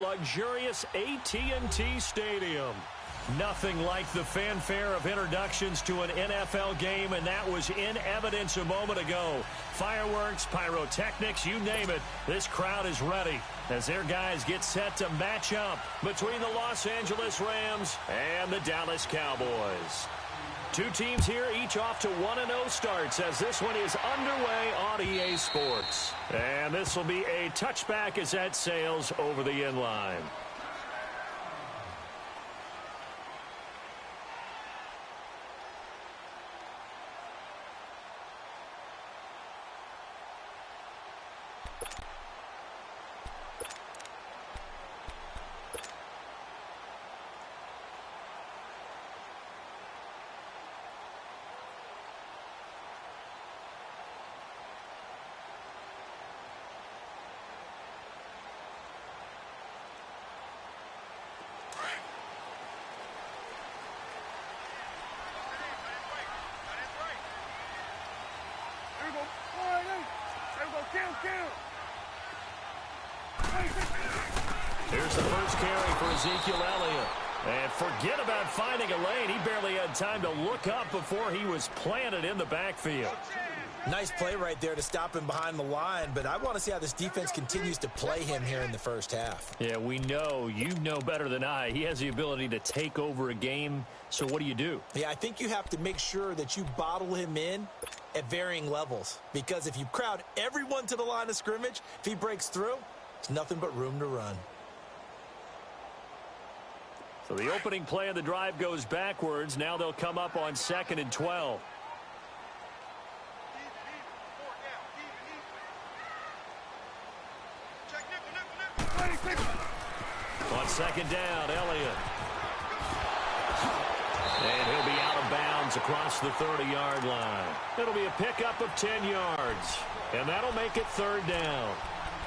Luxurious AT&T Stadium. Nothing like the fanfare of introductions to an NFL game, and that was in evidence a moment ago. Fireworks, pyrotechnics, you name it. This crowd is ready as their guys get set to match up between the Los Angeles Rams and the Dallas Cowboys. Two teams here, each off to 1-0 starts as this one is underway on EA Sports. And this will be a touchback as that sails over the end line. Here's the first carry for Ezekiel Elliott. And forget about finding a lane. He barely had time to look up before he was planted in the backfield. Nice play right there to stop him behind the line, but I want to see how this defense continues to play him here in the first half. Yeah, we know. You know better than I. He has the ability to take over a game, so what do? Yeah, I think you have to make sure that you bottle him in at varying levels, because if you crowd everyone to the line of scrimmage, if he breaks through, there's nothing but room to run. So the opening play of the drive goes backwards. Now they'll come up on 2nd and 12. On 2nd down, Elliott. And he'll be out of bounds across the 30-yard line. It'll be a pickup of 10 yards. And that'll make it 3rd down.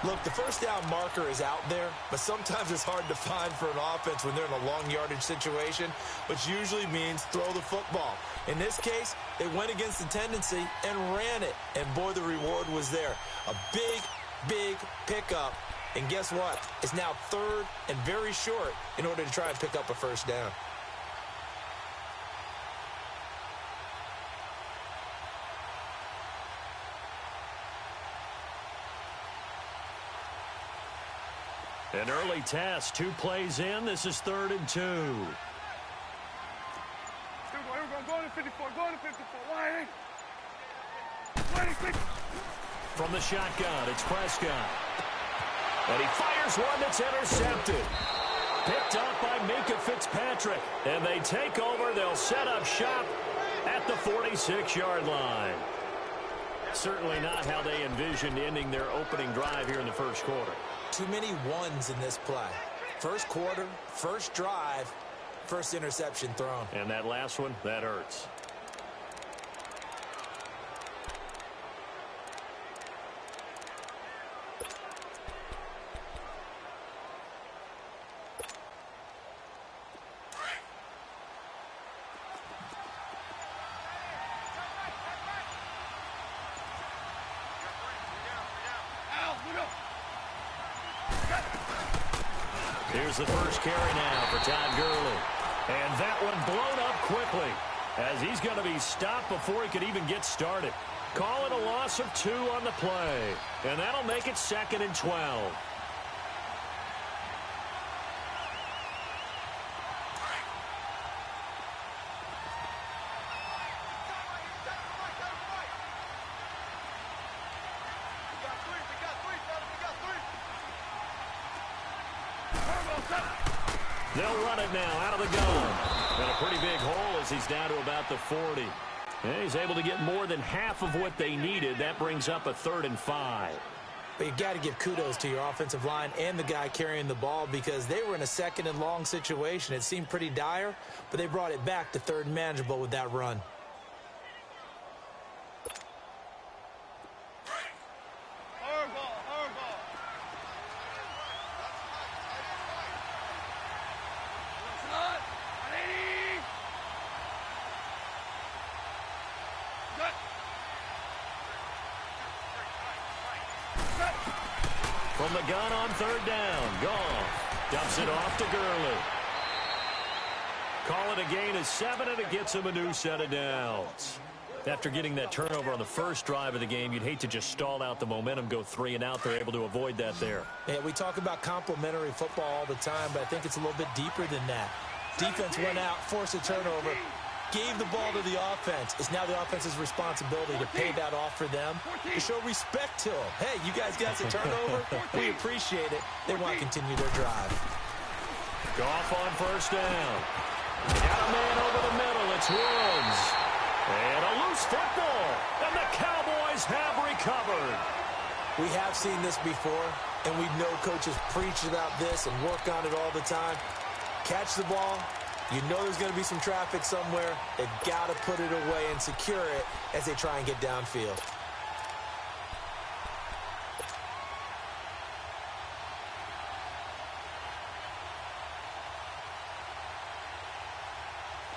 Look, the first down marker is out there, but sometimes it's hard to find for an offense when they're in a long yardage situation, which usually means throw the football. In this case, they went against the tendency and ran it. And boy, the reward was there. A big, big pickup. And guess what? It's now 3rd and very short in order to try and pick up a first down. An early test, 2 plays in. This is 3rd and 2. From the shotgun, it's Prescott. And he fires one that's intercepted. Picked up by Minka Fitzpatrick. And they take over. They'll set up shop at the 46-yard line. Certainly not how they envisioned ending their opening drive here in the first quarter. Too many ones in this play. First quarter, first drive, first interception thrown. And that last one, that hurts. Here's the first carry now for Todd Gurley. And that one blown up quickly as he's going to be stopped before he could even get started. Call it a loss of 2 on the play. And that'll make it 2nd and 12. They'll run it now out of the gun. And a pretty big hole as he's down to about the 40. And he's able to get more than half of what they needed. That brings up a 3rd and 5. But you've got to give kudos to your offensive line and the guy carrying the ball, because they were in a 2nd and long situation. It seemed pretty dire, but they brought it back to 3rd and manageable with that run. From the gun on 3rd down. Goff. Hands it off to Gurley. Call it a gain of 7, and it gets him a new set of downs. After getting that turnover on the first drive of the game, you'd hate to just stall out the momentum, go 3 and out. They're able to avoid that there. Yeah, we talk about complementary football all the time, but I think it's a little bit deeper than that. Defense went out, forced a turnover, gave the ball to the offense. It's now the offense's responsibility to pay that off for them, to show respect to them. Hey, you guys got the turnover? We appreciate it. They want to continue their drive. Goff on first down. Got a man over the middle. It's Woods. And a loose football. And the Cowboys have recovered. We have seen this before, and we know coaches preach about this and work on it all the time. Catch the ball. You know there's going to be some traffic somewhere. They've got to put it away and secure it as they try and get downfield.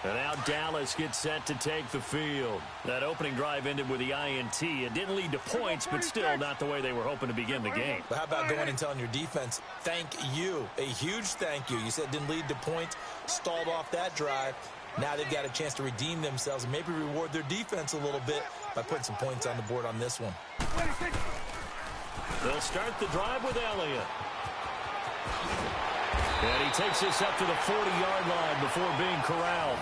And now Dallas gets set to take the field. That opening drive ended with the INT. It didn't lead to points, but still not the way they were hoping to begin the game. But how about going and telling your defense, thank you, a huge thank you. You said it didn't lead to points, stalled off that drive. Now they've got a chance to redeem themselves and maybe reward their defense a little bit by putting some points on the board on this one. They'll start the drive with Elliott. And he takes this up to the 40-yard line before being corralled.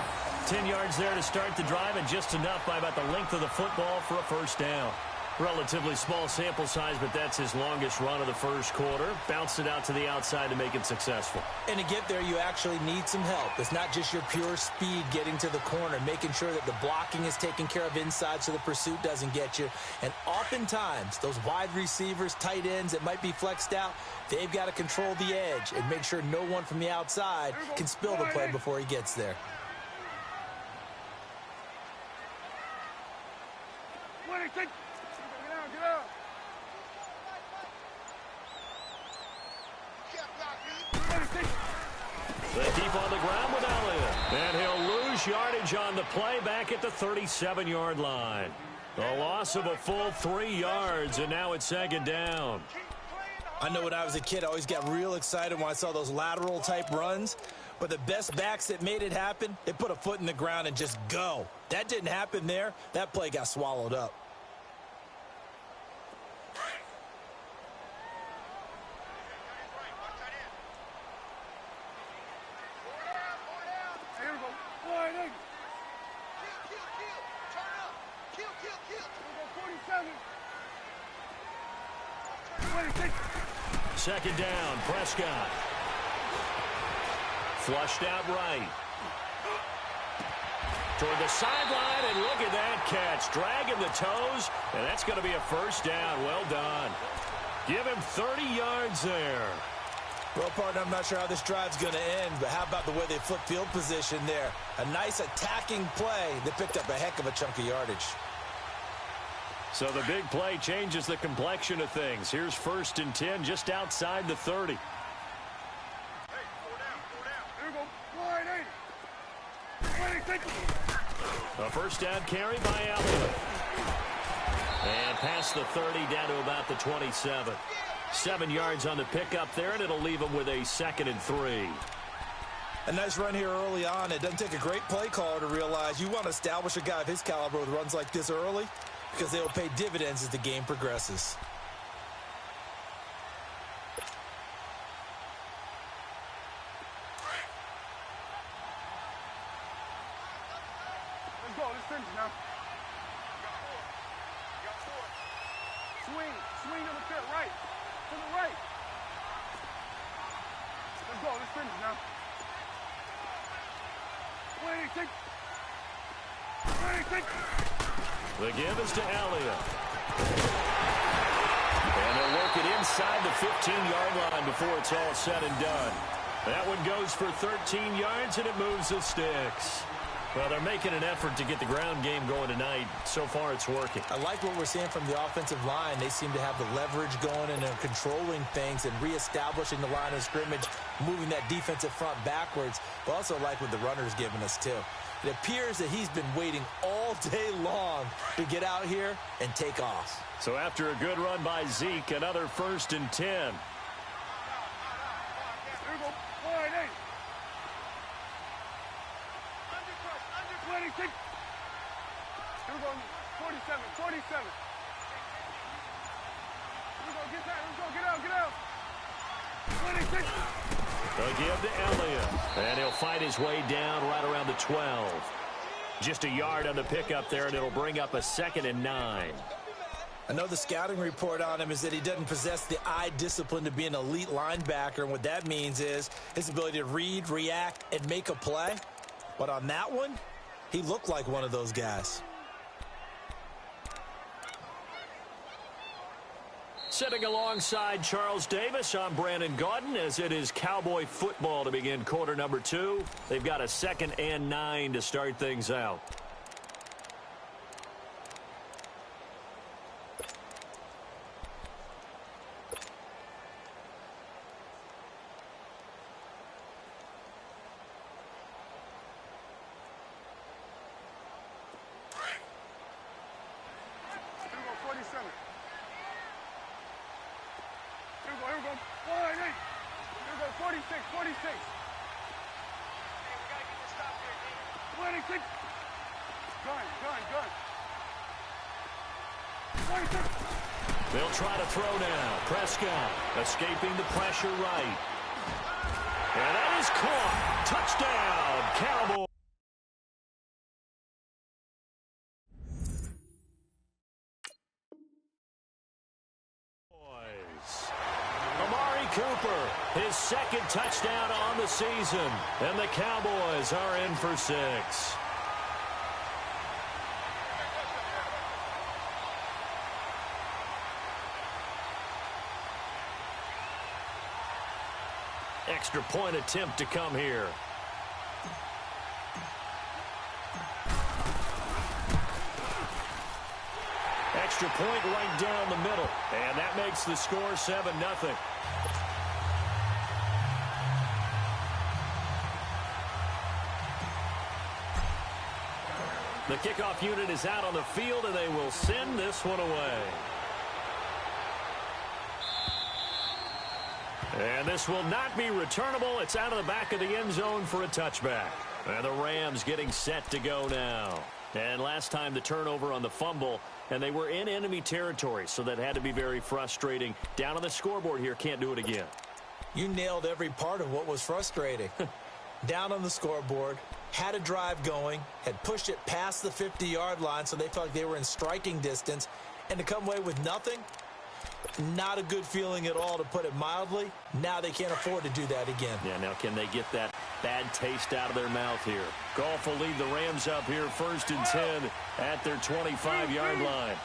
10 yards there to start the drive, and just enough by about the length of the football for a first down. Relatively small sample size, but that's his longest run of the first quarter. Bounced it out to the outside to make it successful. And to get there, you actually need some help. It's not just your pure speed getting to the corner, making sure that the blocking is taken care of inside so the pursuit doesn't get you. And oftentimes, those wide receivers, tight ends that might be flexed out, they've got to control the edge and make sure no one from the outside can spill the play before he gets there. They're deep on the ground with Elliott. And he'll lose yardage on the play back at the 37-yard line. A loss of a full 3 yards, and now it's second down. I know when I was a kid, I always got real excited when I saw those lateral-type runs. But the best backs that made it happen, they put a foot in the ground and just go. That didn't happen there. That play got swallowed up. Second down, Prescott. Flushed out right. Toward the sideline, and look at that catch. Dragging the toes, and that's going to be a first down. Well done. Give him 30 yards there. Well, partner, I'm not sure how this drive's going to end, but how about the way they flip field position there? A nice attacking play that picked up a heck of a chunk of yardage. So the big play changes the complexion of things. Here's 1st and 10 just outside the 30. A first down carry by Elliott. And past the 30 down to about the 27. 7 yards on the pickup there, and it'll leave him with a 2nd and 3. A nice run here early on. It doesn't take a great play caller to realize you want to establish a guy of his caliber with runs like this early, because they will pay dividends as the game progresses. Let's go. Let's finish now. Swing. Swing to the pit. Right. To the right. Let's go. Let's finish now. The give is to Elliott. And they'll work it inside the 15-yard line before it's all said and done. That one goes for 13 yards, and it moves the sticks. Well, they're making an effort to get the ground game going tonight. So far, it's working. I like what we're seeing from the offensive line. They seem to have the leverage going, and they're controlling things and reestablishing the line of scrimmage, moving that defensive front backwards. But also like what the runner's giving us, too. It appears that he's been waiting all day long to get out here and take off. So after a good run by Zeke, another 1st and 10. Here we go. Here we go. 47, 47. Here we go. Get that. Let's go. Get out. Get out. 26. They'll give to Elliott. And he'll fight his way down right around the 12. Just a yard on the pickup there, and it'll bring up a 2nd and 9. I know the scouting report on him is that he doesn't possess the eye discipline to be an elite linebacker, and what that means is his ability to read, react, and make a play. But on that one, he looked like one of those guys. Sitting alongside Charles Davis, I'm Brandon Gaudin, as it is Cowboy football to begin quarter number 2. They've got a 2nd and 9 to start things out. Here we go. 46, 46. Hey, we got to get this stop here, D. 26. Gun. 26. They'll try to throw now. Prescott escaping the pressure right. And that is caught. Touchdown, Cowboys. Cooper, his 2nd touchdown on the season, and the Cowboys are in for 6. Extra point attempt to come here. Extra point right down the middle, and that makes the score 7-0. The kickoff unit is out on the field, and they will send this one away. And this will not be returnable. It's out of the back of the end zone for a touchback. And the Rams getting set to go now. And last time the turnover on the fumble, and they were in enemy territory, so that had to be very frustrating. Down on the scoreboard here, can't do it again. You nailed every part of what was frustrating. Down on the scoreboard, had a drive going, had pushed it past the 50-yard line, so they felt like they were in striking distance, and to come away with nothing, not a good feeling at all, to put it mildly. Now they can't afford to do that again. Yeah, now can they get that bad taste out of their mouth here? Goff will lead the Rams up here 1st and 10 at their 25-yard line.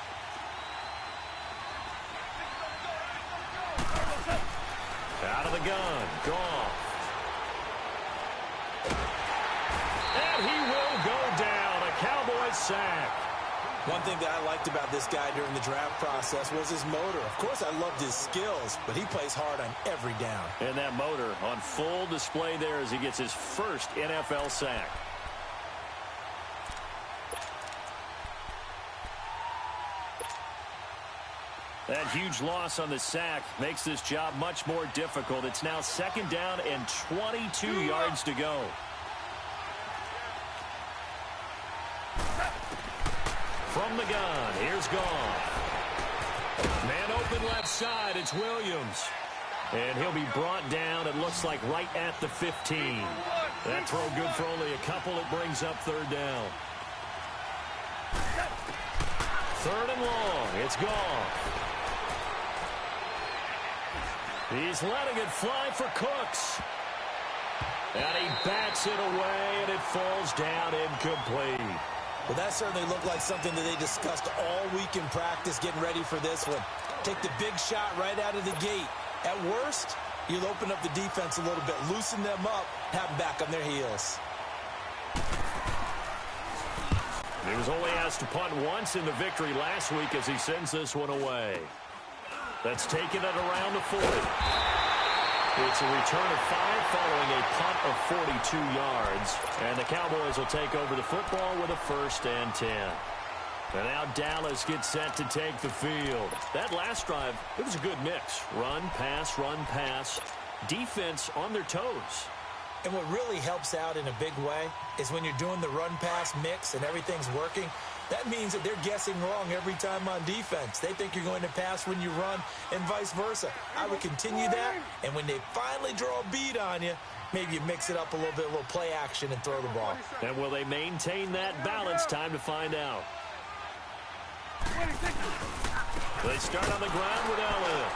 Out of the gun, Goff. And he will go down, a Cowboys sack. One thing that I liked about this guy during the draft process was his motor. Of course, I loved his skills, but he plays hard on every down. And that motor on full display there as he gets his first NFL sack. That huge loss on the sack makes this job much more difficult. It's now 2nd down and 22 yards to go. From the gun, here's Goff. Man open left side, it's Williams. And he'll be brought down, it looks like, right at the 15. That throw good for only a couple. It brings up 3rd down. 3rd and long, it's Goff. He's letting it fly for Cooks. And he bats it away, and it falls down incomplete. Well, that certainly looked like something that they discussed all week in practice getting ready for this one. Take the big shot right out of the gate. At worst, you'll open up the defense a little bit, loosen them up, have them back on their heels. He was only asked to punt once in the victory last week as he sends this one away. That's taken it around the 40. It's a return of 5 following a punt of 42 yards. And the Cowboys will take over the football with a 1st and 10. And now Dallas gets set to take the field. That last drive, it was a good mix. Run, pass, defense on their toes. And what really helps out in a big way is when you're doing the run-pass mix and everything's working, that means that they're guessing wrong every time on defense. They think you're going to pass when you run and vice versa. I would continue that, and when they finally draw a beat on you, maybe you mix it up a little bit, a little play action and throw the ball. And will they maintain that balance? Time to find out. They start on the ground with Elliott.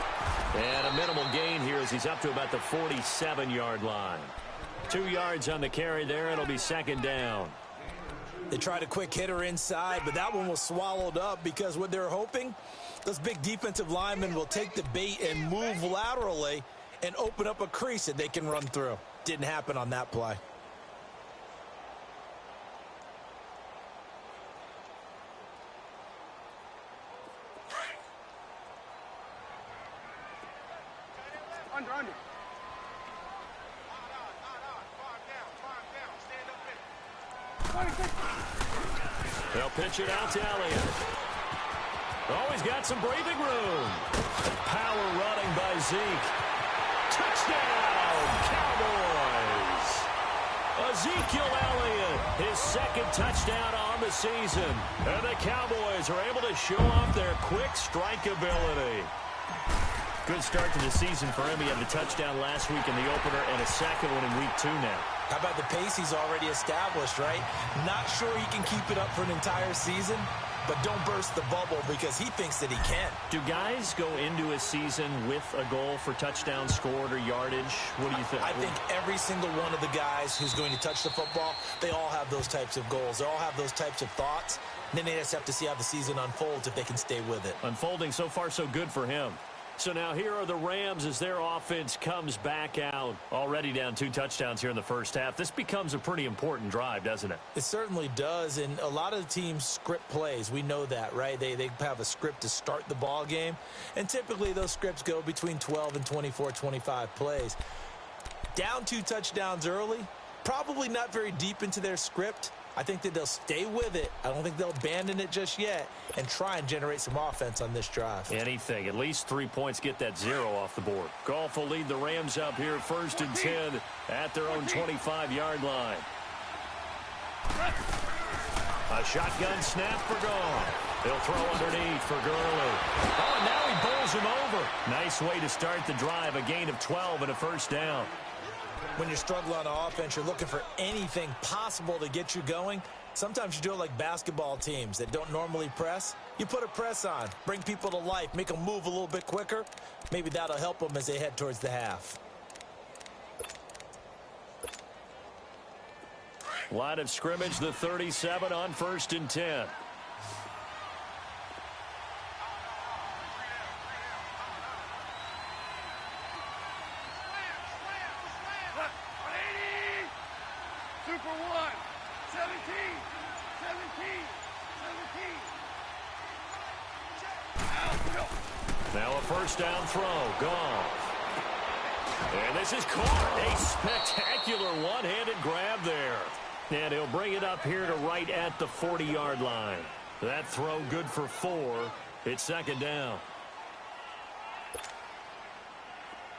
And a minimal gain here as he's up to about the 47-yard line. 2 yards on the carry there. It'll be second down. They tried a quick hitter inside, but that one was swallowed up because what they're hoping, those big defensive linemen will take the bait and move laterally and open up a crease that they can run through. Didn't happen on that play. Under. They'll pitch it out to Elliott. Oh, he's got some breathing room. Power running by Zeke. Touchdown, Cowboys. Ezekiel Elliott, his second touchdown on the season. And the Cowboys are able to show off their quick strike ability. Good start to the season for him. He had the touchdown last week in the opener and a second one in week 2 now. How about the pace he's already established, right? Not sure he can keep it up for an entire season, but don't burst the bubble because he thinks that he can. Do guys go into a season with a goal for touchdowns scored or yardage? What do you think? I think every single one of the guys who's going to touch the football, they all have those types of goals. They all have those types of thoughts. Then they just have to see how the season unfolds if they can stay with it. Unfolding so far so good for him. So now here are the Rams as their offense comes back out. Already down 2 touchdowns here in the first half. This becomes a pretty important drive, doesn't it? It certainly does, and a lot of teams script plays. We know that, right? They have a script to start the ball game, and typically those scripts go between 12 and 24, 25 plays. Down 2 touchdowns early, probably not very deep into their script. I think that they'll stay with it. I don't think they'll abandon it just yet and try and generate some offense on this drive. Anything. At least 3 points, get that 0 off the board. Goff will lead the Rams up here first and 10 at their own 25-yard line. A shotgun snap for Goff. He'll throw underneath for Gurley. Oh, and now he bowls him over. Nice way to start the drive. A gain of 12 and a first down. When you're struggling on offense, you're looking for anything possible to get you going. Sometimes you do it like basketball teams that don't normally press. You put a press on, bring people to life, make them move a little bit quicker. Maybe that'll help them as they head towards the half. Line of scrimmage, the 37 on first and 10. Super 1, 17. Now a first down throw. Gone. And this is caught. A spectacular one-handed grab there. And he'll bring it up here to right at the 40-yard line. That throw good for 4. It's second down.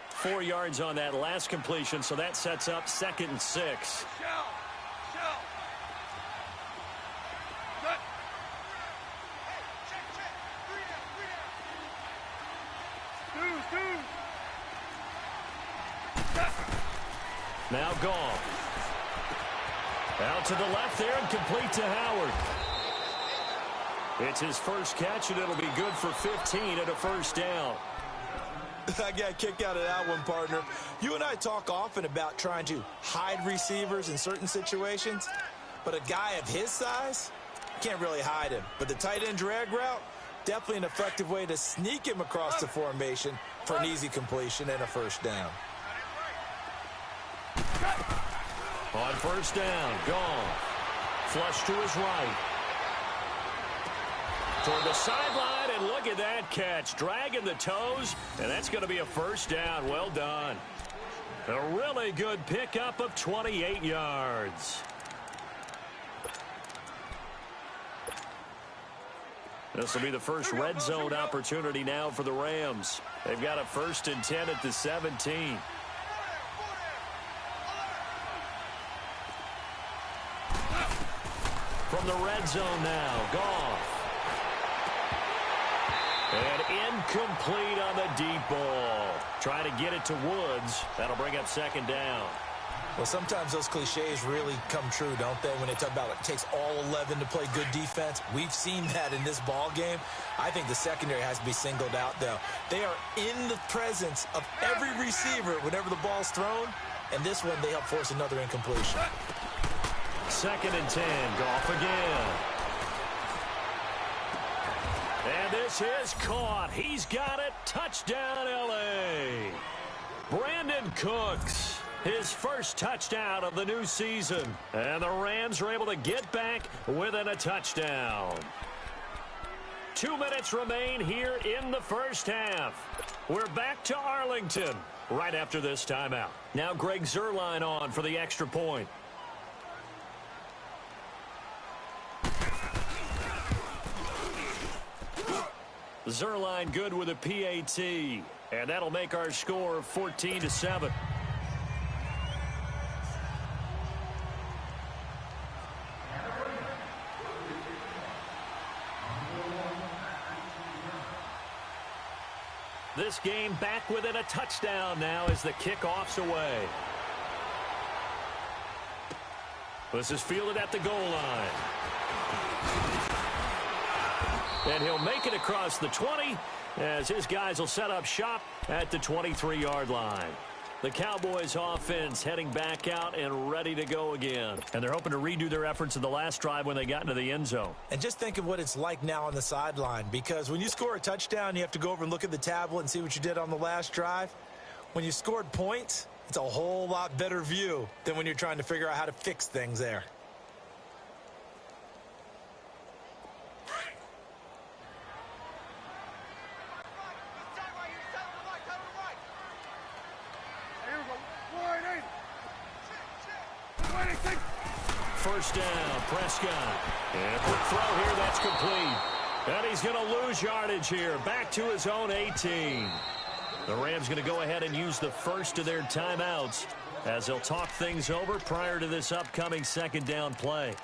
4 yards on that last completion, so that sets up second and 6. Now gone. Out to the left there and complete to Howard. It's his first catch, and it'll be good for 15 and a first down. I got a kick out of that one, partner. You and I talk often about trying to hide receivers in certain situations, but a guy of his size, can't really hide him. But the tight end drag route, definitely an effective way to sneak him across the formation for an easy completion and a first down. On first down, gone. Flush to his right. Toward the sideline, and look at that catch. Dragging the toes, and that's going to be a first down. Well done. A really good pickup of 28 yards. This will be the first red zone opportunity now for the Rams. They've got a first and 10 at the 17. From the red zone now, Goff. And incomplete on the deep ball. Trying to get it to Woods. That'll bring up second down. Well, sometimes those cliches really come true, don't they? When they talk about it takes all 11 to play good defense. We've seen that in this ball game. I think the secondary has to be singled out, though. They are in the presence of every receiver whenever the ball's thrown. And this one, they help force another incompletion. 2nd and 10. Goff again. And this is caught. He's got it. Touchdown, L.A. Brandon Cooks, his first touchdown of the new season. And the Rams are able to get back within a touchdown. 2 minutes remain here in the first half. We're back to Arlington right after this timeout. Now Greg Zuerlein on for the extra point. Zuerlein good with a PAT, and that'll make our score 14-7. This game back within a touchdown now as the kickoff's away. This is fielded at the goal line. And he'll make it across the 20 as his guys will set up shop at the 23-yard line. The Cowboys offense heading back out and ready to go again. And they're hoping to redo their efforts in the last drive when they got into the end zone. And just think of what it's like now on the sideline, because when you score a touchdown, you have to go over and look at the tablet and see what you did on the last drive. When you scored points, it's a whole lot better view than when you're trying to figure out how to fix things there. First down, Prescott. And quick throw here, that's complete. And he's going to lose yardage here, back to his own 18. The Rams going to go ahead and use the first of their timeouts as they'll talk things over prior to this upcoming second down play.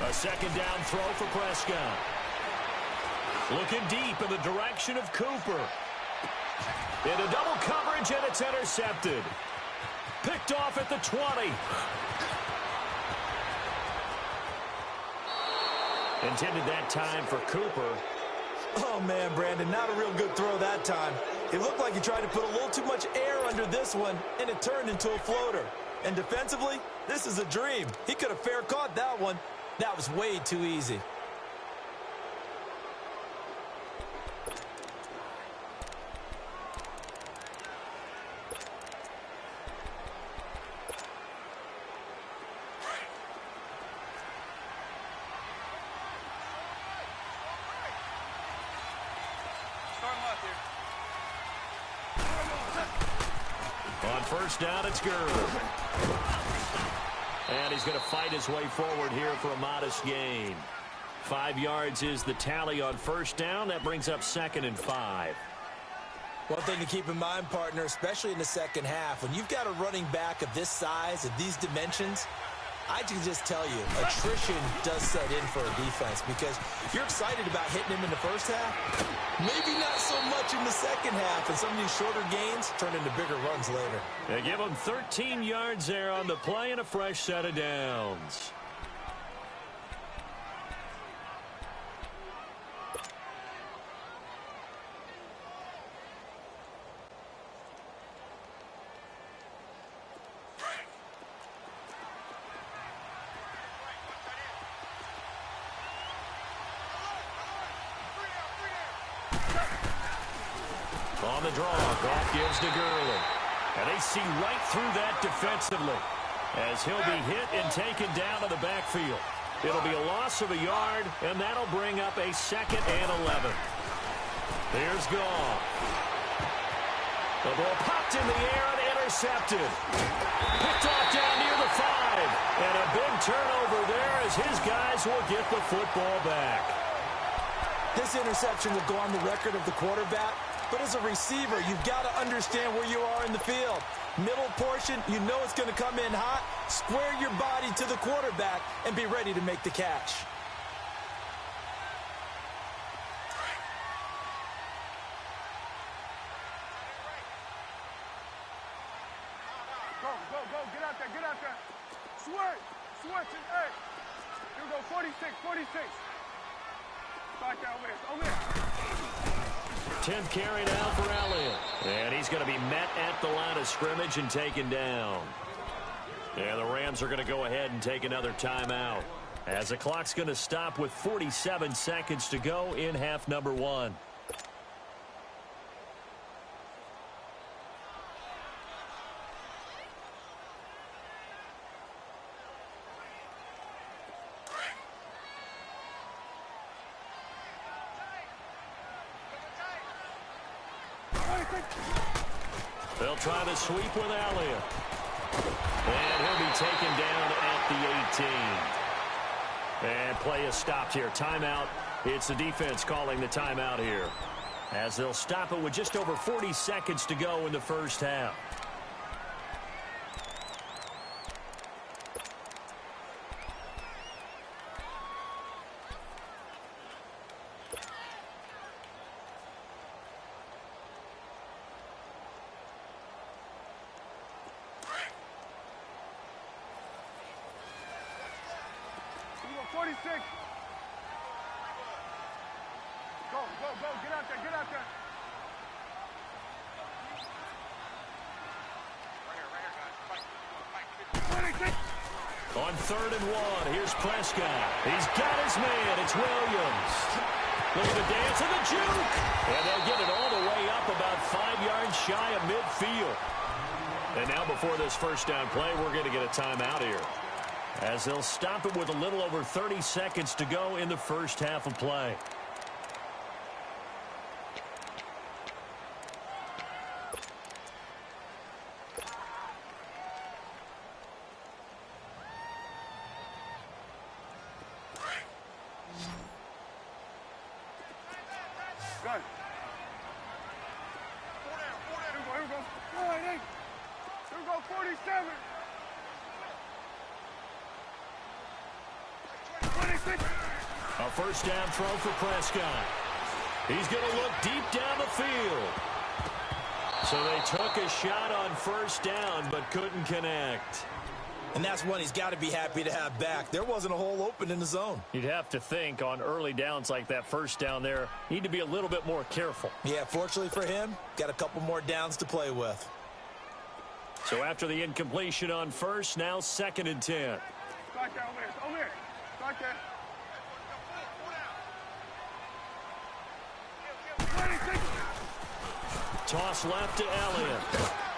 A second down throw for Prescott. Looking deep in the direction of Cooper. Into double coverage, and it's intercepted. Picked off at the 20. Intended that time for Cooper. Oh, man, Brandon, not a real good throw that time. It looked like he tried to put a little too much air under this one, and it turned into a floater. And defensively, this is a dream. He could have fair caught that one. That was way too easy. On first down, it's Gurley. And he's going to fight his way forward here for a modest gain. 5 yards is the tally on first down. That brings up 2nd and 5. One thing to keep in mind, partner, especially in the second half, when you've got a running back of this size, of these dimensions, I can just tell you, attrition does set in for a defense, because you're excited about hitting him in the first half, maybe not so much in the second half, and some of these shorter gains turn into bigger runs later. They give him 13 yards there on the play and a fresh set of downs. the draw. Goff gives to Gurley. And they see right through that defensively as he'll be hit and taken down to the backfield. It'll be a loss of a yard, and that'll bring up a 2nd and 11. Here's Goff. The ball popped in the air and intercepted. Picked off down near the 5. And a big turnover there as his guys will get the football back. This interception will go on the record of the quarterback, but as a receiver, you've got to understand where you are in the field. Middle portion, you know it's going to come in hot. Square your body to the quarterback and be ready to make the catch. Go, get out there. Switch it, hey. Here we go, 46. Back down over there. 10th carry now for Elliott. And he's going to be met at the line of scrimmage and taken down. And the Rams are going to go ahead and take another timeout, as the clock's going to stop with 47 seconds to go in half number 1. They'll try the sweep with Elliott. And he'll be taken down at the 18. And play is stopped here. Timeout. It's the defense calling the timeout here, as they'll stop it with just over 40 seconds to go in the first half. Go, get out there. On 3rd and 1, here's Prescott. He's got his man. It's Williams. Look at the dance and the juke. And they'll get it all the way up about 5 yards shy of midfield. And now before this first down play, we're going to get a timeout here, as they'll stop it with a little over 30 seconds to go in the first half of play. Good. Here we go. All right, hey. Here we go, 47. 26. A first down throw for Prescott. He's going to look deep down the field. So they took a shot on first down but couldn't connect. And that's one he's got to be happy to have back. There wasn't a hole open in the zone. You'd have to think on early downs like that first down there, need to be a little bit more careful. Yeah, fortunately for him, got a couple more downs to play with. So after the incompletion on first, now 2nd and 10. Start there, over here. Start there. 26. Toss left to Elliott.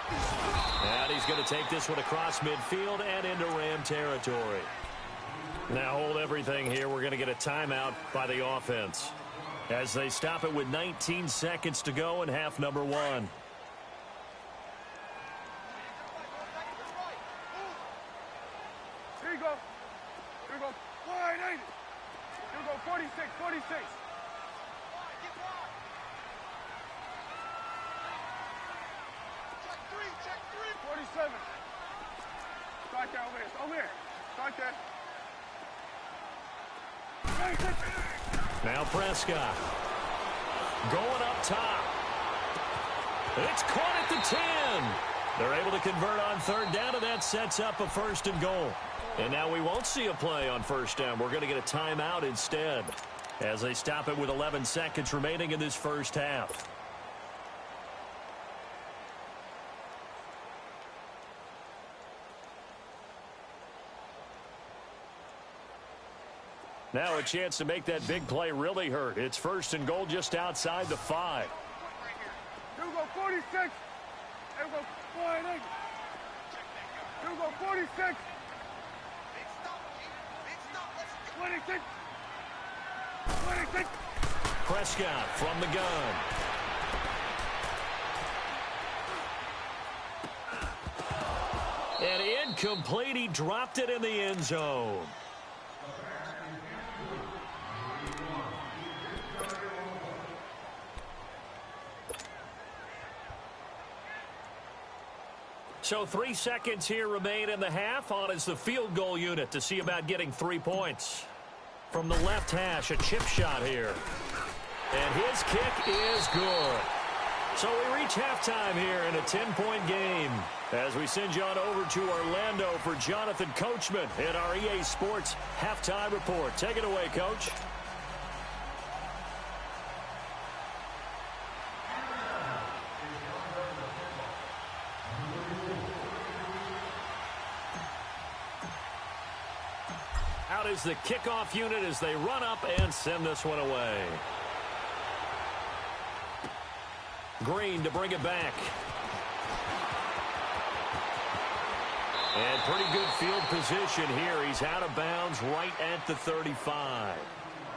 And he's going to take this one across midfield and into Ram territory. Now hold everything here. We're going to get a timeout by the offense, as they stop it with 19 seconds to go in half number 1. Here you go. Wide, ain't it? Here we go, 46. Check three. 47. Start there, over here. Start there. Now Prescott going up top. It's caught at the 10. They're able to convert on 3rd down, and that sets up a 1st and goal. And now we won't see a play on 1st down. We're going to get a timeout instead, as they stop it with 11 seconds remaining in this first half. Now a chance to make that big play really hurt. It's 1st and goal just outside the 5. Here we go, go 46. Here we go 480. Here we go 46. 26. 26. Prescott from the gun. And incomplete. He dropped it in the end zone. So 3 seconds here remain in the half. On is the field goal unit to see about getting 3 points. From the left hash, a chip shot here. And his kick is good. So we reach halftime here in a 10-point game. As we send you on over to Orlando for Jonathan Coachman in our EA Sports Halftime Report. Take it away, Coach. Out is the kickoff unit as they run up and send this one away. Green to bring it back. And pretty good field position here. He's out of bounds right at the 35.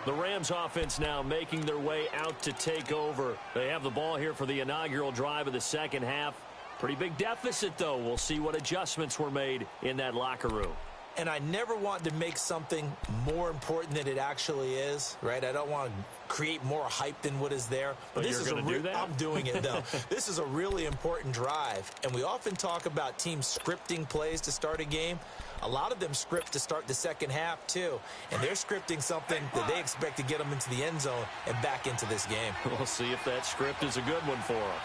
The Rams offense now making their way out to take over. They have the ball here for the inaugural drive of the second half. Pretty big deficit, though. We'll see what adjustments were made in that locker room. And I never want to make something more important than it actually is, right? I don't want to create more hype than what is there. But this is going to do that? I'm doing it, though. This is a really important drive. And we often talk about teams scripting plays to start a game. A lot of them script to start the second half, too. And they're scripting something that they expect to get them into the end zone and back into this game. We'll see if that script is a good one for them.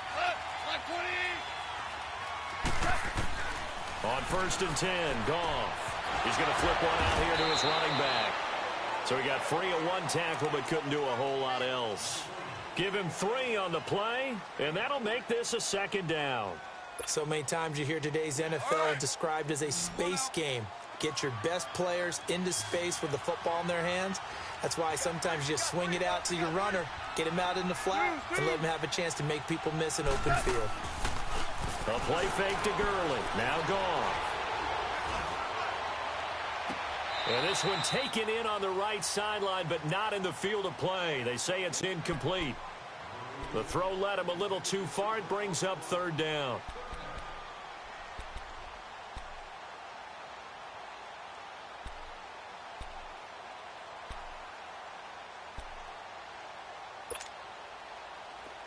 On 1st and 10, Goff. He's going to flip one out here to his running back. So he got free of one tackle but couldn't do a whole lot else. Give him 3 on the play, and that'll make this a second down. So many times you hear today's NFL described as a space game. Get your best players into space with the football in their hands. That's why sometimes you just swing it out to your runner, get him out in the flat, and let him have a chance to make people miss an open field. A play fake to Gurley. Now Goff. And this one taken in on the right sideline, but not in the field of play. They say it's incomplete. The throw led him a little too far. It brings up 3rd down.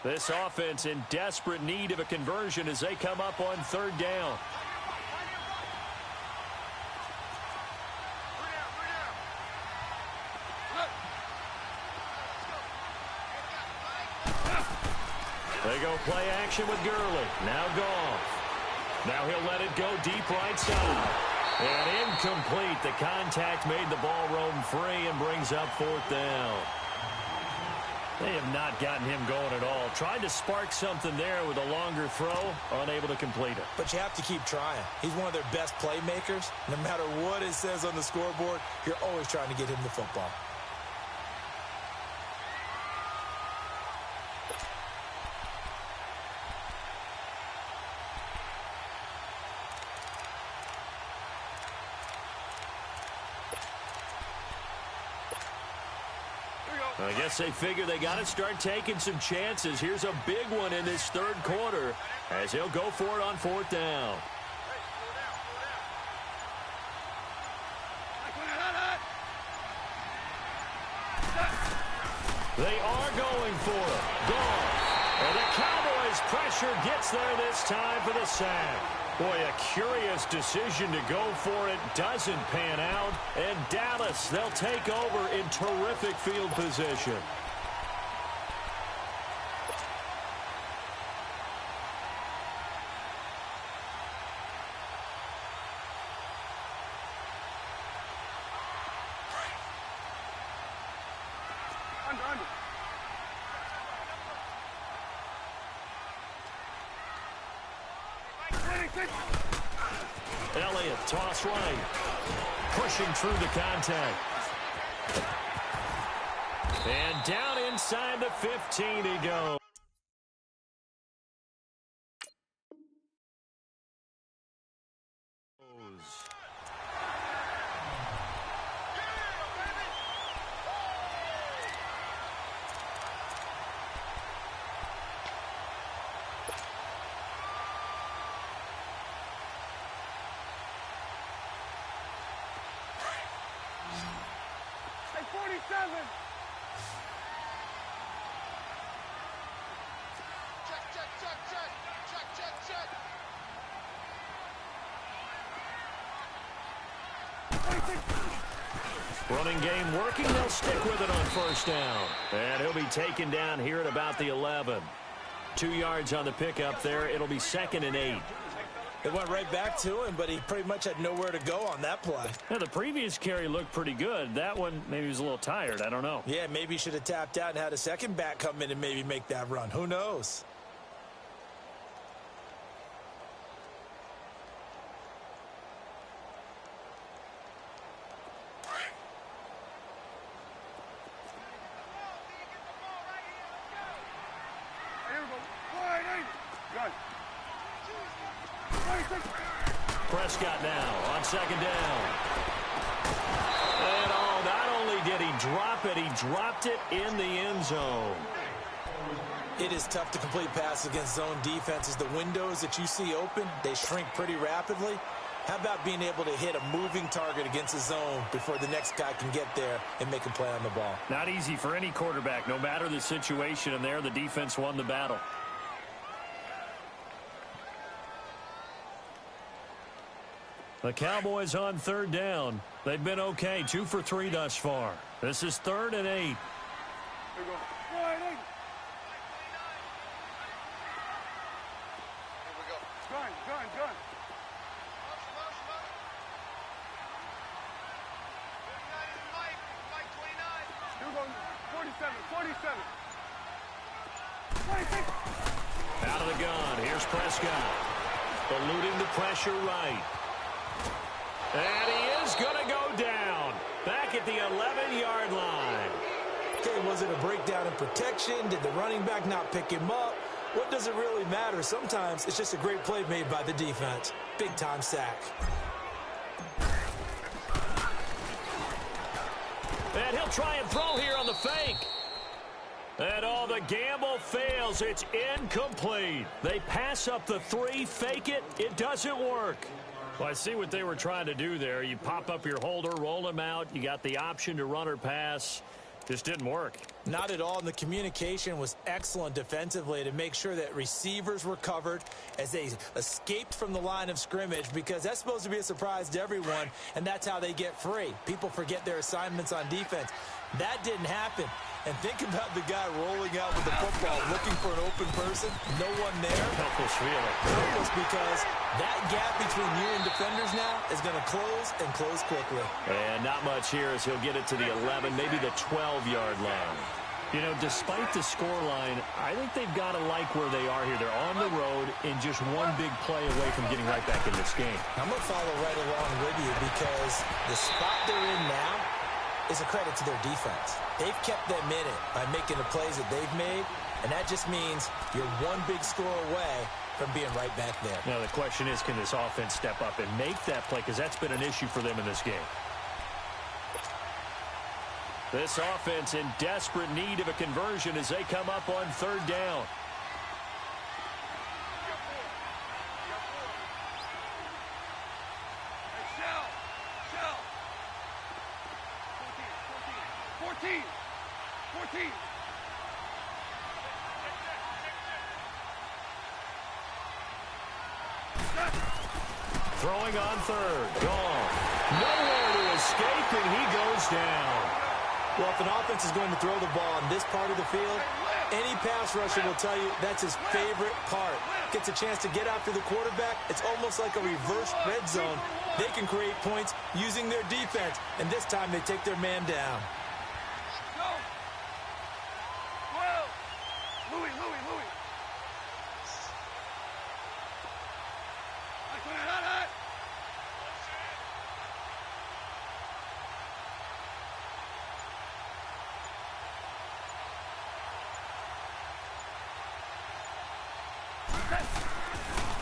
This offense in desperate need of a conversion as they come up on 3rd down. They go play action with Gurley. Now Goff. Now he'll let it go deep right side. And incomplete. The contact made the ball roam free and brings up 4th down. They have not gotten him going at all. Tried to spark something there with a longer throw. Unable to complete it. But you have to keep trying. He's one of their best playmakers. No matter what it says on the scoreboard, you're always trying to get him the football. I guess they figure they got to start taking some chances. Here's a big one in this 3rd quarter as he'll go for it on 4th down. They are going for it. Gone. And the Cowboys pressure gets there this time for the sack. Boy, a curious decision to go for it. Doesn't pan out. And Dallas, they'll take over in terrific field position. Under. Elliott, toss right. Pushing through the contact. And down inside the 15 he goes. 47. Running game working. They'll stick with it on first down. And he'll be taken down here at about the 11. 2 yards on the pickup there. It'll be 2nd and 8. It went right back to him, but he pretty much had nowhere to go on that play. Now, the previous carry looked pretty good. That one, maybe he was a little tired. I don't know. Yeah, maybe he should have tapped out and had a second back come in and maybe make that run. Who knows? Prescott now on 2nd down. And not only did he drop it, he dropped it in the end zone. It is tough to complete passes against zone defenses. The windows that you see open, they shrink pretty rapidly. How about being able to hit a moving target against a zone before the next guy can get there and make a play on the ball? Not easy for any quarterback, no matter the situation, and there the defense won the battle. The Cowboys on 3rd down. They've been okay, 2 for 3 thus far. This is 3rd and 8. Here we go. Gun. Here we go. 47. 26. Out of the gun. Here's Prescott. Eluding the pressure right. And he is going to go down. Back at the 11-yard line. Okay, was it a breakdown in protection? Did the running back not pick him up? What does it really matter? Sometimes it's just a great play made by the defense. Big-time sack. And he'll try and throw here on the fake. And the gamble fails. It's incomplete. They pass up the 3, fake it. It doesn't work. Well, I see what they were trying to do there. You pop up your holder, roll him out. You got the option to run or pass. Just didn't work. Not at all, and the communication was excellent defensively to make sure that receivers were covered as they escaped from the line of scrimmage, because that's supposed to be a surprise to everyone, and that's how they get free. People forget their assignments on defense. That didn't happen. And think about the guy rolling out with the football, looking for an open person, no one there. Helpless feeling. Helpless, because that gap between you and defenders now is going to close and close quickly. And not much here as he'll get it to the 11, maybe the 12-yard line. You know, despite the scoreline, I think they've got to like where they are here. They're on the road and just one big play away from getting right back in this game. I'm going to follow right along with you, because the spot they're in now is a credit to their defense. They've kept them in it by making the plays that they've made, and that just means you're one big score away from being right back there. Now, the question is, can this offense step up and make that play? Because that's been an issue for them in this game. This offense in desperate need of a conversion as they come up on 3rd down. Throwing on 3rd. Gone. Nowhere to escape, and he goes down. Well, if an offense is going to throw the ball on this part of the field, any pass rusher will tell you that's his favorite part. Gets a chance to get after the quarterback. It's almost like a reverse red zone. They can create points using their defense, and this time they take their man down.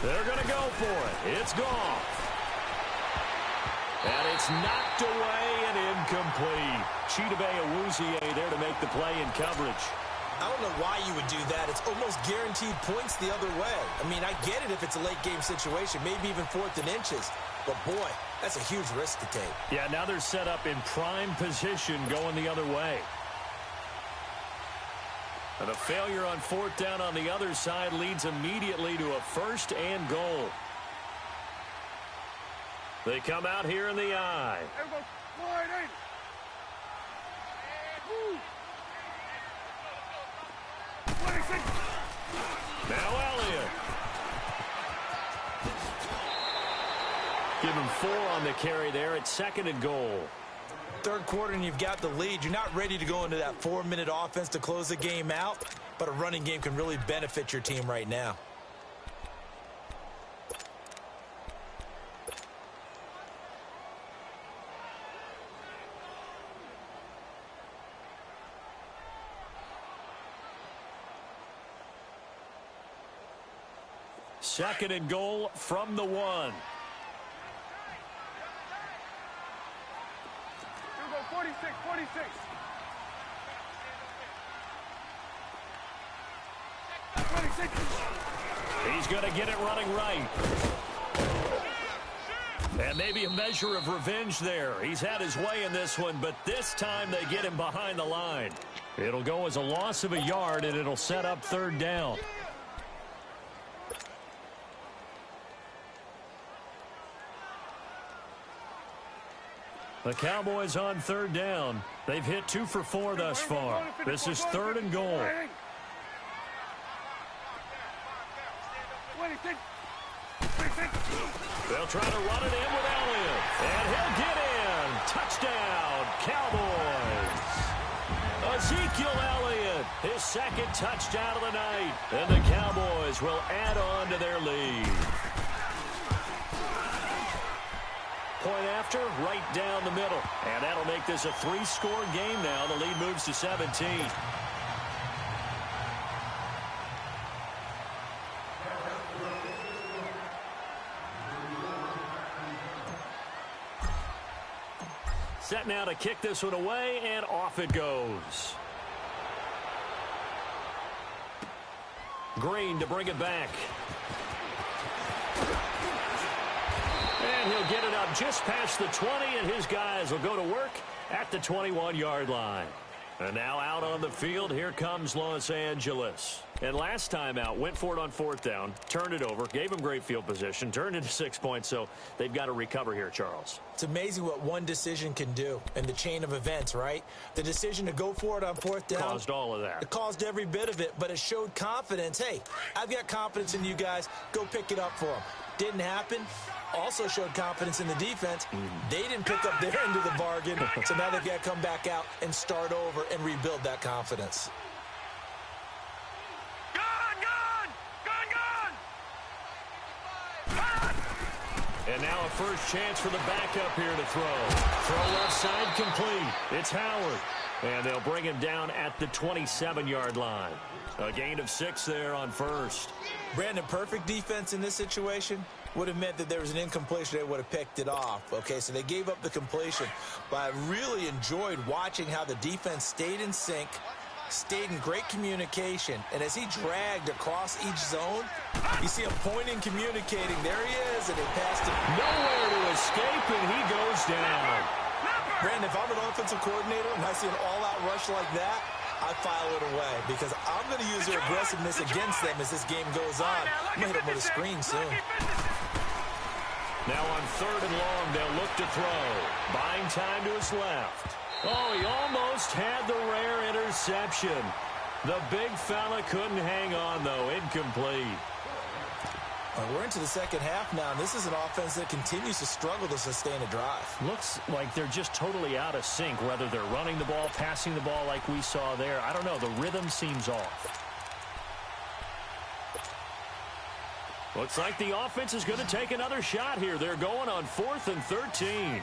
They're going to go for it. It's gone. And it's knocked away and incomplete. Chidobe Awuzie there to make the play in coverage. I don't know why you would do that. It's almost guaranteed points the other way. I mean, I get it if it's a late game situation, maybe even 4th and inches. But, boy, that's a huge risk to take. Yeah, now they're set up in prime position going the other way. And a failure on fourth down on the other side leads immediately to a first and goal. They come out here in the I. Now Elliott. Give him 4 on the carry there at second and goal. Third quarter and you've got the lead. You're not ready to go into that 4-minute offense to close the game out, but a running game can really benefit your team right now. Second and goal from the 1. 46. He's going to get it running right. And maybe a measure of revenge there. He's had his way in this one, but this time they get him behind the line. It'll go as a loss of a yard, and it'll set up third down. The Cowboys on third down. They've hit 2 for 4 thus far. This is third and goal. They'll try to run it in with Elliott. And he'll get in. Touchdown, Cowboys. Ezekiel Elliott, his second touchdown of the night. And the Cowboys will add on to their lead. Point after, right down the middle. And that'll make this a 3-score game now. The lead moves to 17. Set now to kick this one away, and off it goes. Green to bring it back. And he'll get it up just past the 20, and his guys will go to work at the 21-yard line. And now out on the field, here comes Los Angeles. And last time out, went for it on fourth down, turned it over, gave him great field position, turned into 6 points, so they've got to recover here, Charles. It's amazing what one decision can do in the chain of events, right? The decision to go for it on fourth down. Caused all of that. It caused every bit of it, but it showed confidence. Hey, I've got confidence in you guys. Go pick it up for them. Didn't happen. Also showed confidence in the defense. They didn't pick up their end of the bargain, so now they've got to come back out and start over and rebuild that confidence. And now a first chance for the backup here to throw. Throw left side complete. It's Howard. And they'll bring him down at the 27-yard line. A gain of 6 there on first. Brandon, perfect defense in this situation would have meant that there was an incompletion. They would have picked it off. Okay, so they gave up the completion. But I really enjoyed watching how the defense stayed in sync, stayed in great communication. And as he dragged across each zone, you see him pointing, communicating. There he is, and they passed it. Nowhere to escape, and he goes down. Brandon, if I'm an offensive coordinator and I see an all-out rush like that, I file it away because I'm going to use their aggressiveness against them as this game goes on. I'm going to hit them with a screen soon. Now on third and long, they'll look to throw. Buying time to his left. Oh, he almost had the rare interception. The big fella couldn't hang on, though. Incomplete. We're into the second half now, and this is an offense that continues to struggle to sustain a drive. Looks like they're just totally out of sync, whether they're running the ball, passing the ball like we saw there. I don't know. The rhythm seems off. Looks like the offense is going to take another shot here. They're going on 4th and 13.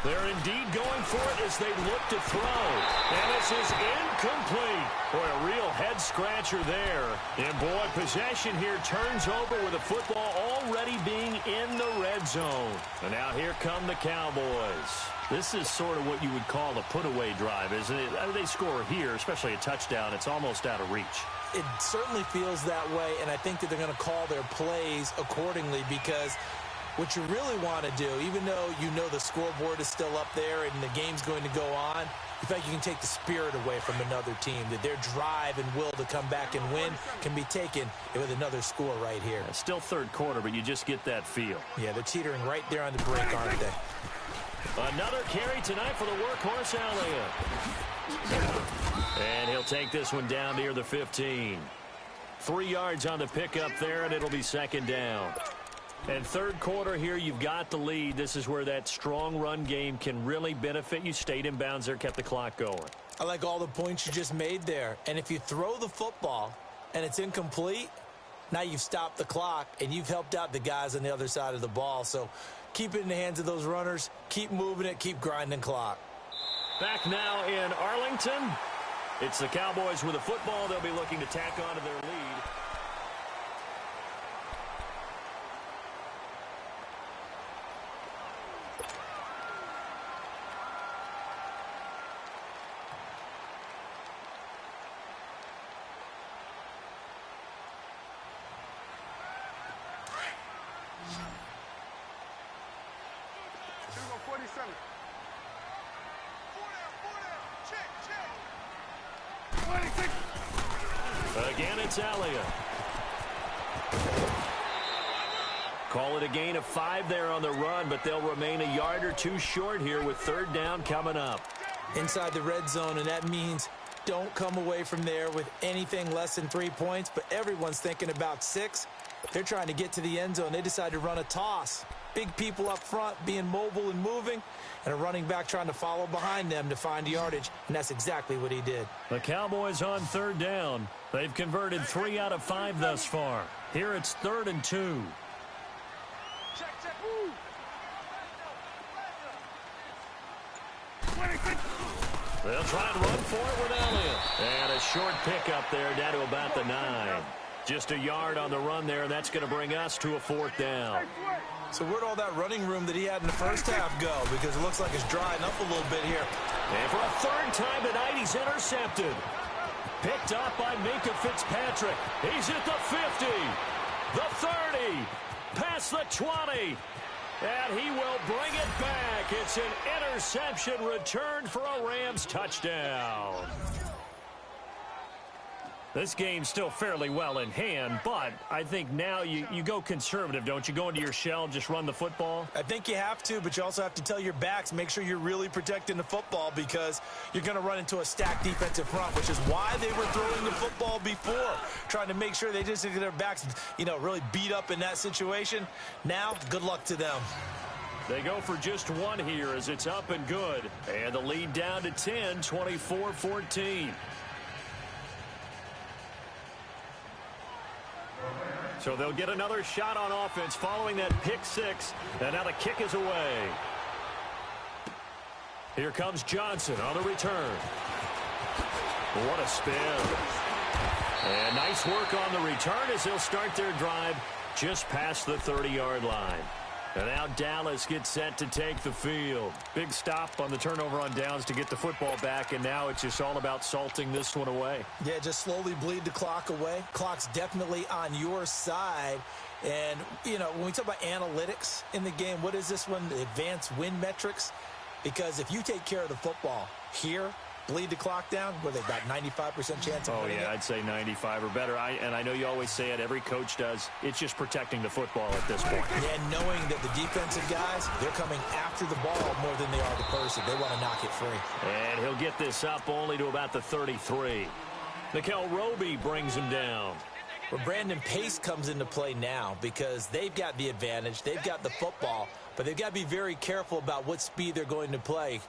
They're indeed going for it as they look to throw. And this is incomplete. Boy, a real head-scratcher there. And, boy, possession here turns over with the football already being in the red zone. And now here come the Cowboys. This is sort of what you would call a put-away drive, isn't it? I mean, they score here, especially a touchdown. It's almost out of reach. It certainly feels that way, and I think that they're going to call their plays accordingly because what you really want to do, even though you know the scoreboard is still up there and the game's going to go on, you feel like you can take the spirit away from another team, that their drive and will to come back and win can be taken with another score right here. It's still third quarter, but you just get that feel. Yeah, they're teetering right there on the break, aren't they? Another carry tonight for the workhorse Elliott. And he'll take this one down near the 15. 3 yards on the pickup there, and it'll be second down. And third quarter here, you've got the lead. This is where that strong run game can really benefit you. Stayed in bounds there, kept the clock going. I like all the points you just made there. And if you throw the football and it's incomplete, now you've stopped the clock and you've helped out the guys on the other side of the ball. So keep it in the hands of those runners. Keep moving it. Keep grinding clock. Back now in Arlington. It's the Cowboys with the football. They'll be looking to tack on to their lead. Here we go, 47. Again, it's Elliott. Call it a gain of 5 there on the run, but they'll remain a yard or two short here with third down coming up. Inside the red zone, and that means don't come away from there with anything less than 3 points, but everyone's thinking about 6. They're trying to get to the end zone. They decide to run a toss. Big people up front being mobile and moving, and a running back trying to follow behind them to find yardage, and that's exactly what he did. The Cowboys on third down. They've converted 3 out of 5 thus far. Here it's 3rd and 2. Check, check. Woo. 26. They'll try and run for it with Elliott. And a short pickup there down to about the 9. Just a yard on the run there, and that's going to bring us to a 4th down. So where'd all that running room that he had in the first half go? Because it looks like it's drying up a little bit here. And for a 3rd time tonight, he's intercepted. Picked up by Minka Fitzpatrick. He's at the 50, the 30, past the 20. And he will bring it back. It's an interception returned for a Rams touchdown. This game's still fairly well in hand, but I think now you go conservative, don't you? Go into your shell, just run the football? I think you have to, but you also have to tell your backs, make sure you're really protecting the football because you're going to run into a stacked defensive front, which is why they were throwing the football before, trying to make sure they just get their backs, really beat up in that situation. Now, good luck to them. They go for just 1 here as it's up and good. And the lead down to 10, 24-14. So they'll get another shot on offense following that pick 6. And now the kick is away. Here comes Johnson on the return. What a spin. And nice work on the return as they'll start their drive just past the 30-yard line. And now Dallas gets set to take the field. Big stop on the turnover on downs to get the football back, and now it's just all about salting this one away. Yeah, just slowly bleed the clock away. Clock's definitely on your side. And, when we talk about analytics in the game, what is this one? The advanced win metrics? Because if you take care of the football here, bleed the clock down, what are they, about 95% chance of winning it? I'd say 95 or better. And I know you always say it, every coach does. It's just protecting the football at this point. Yeah, knowing that the defensive guys, they're coming after the ball more than they are the person. They want to knock it free. And he'll get this up only to about the 33. Nickel Roby brings him down. Well, Brandon Pace comes into play now because they've got the advantage. They've got the football, but they've got to be very careful about what speed they're going to play.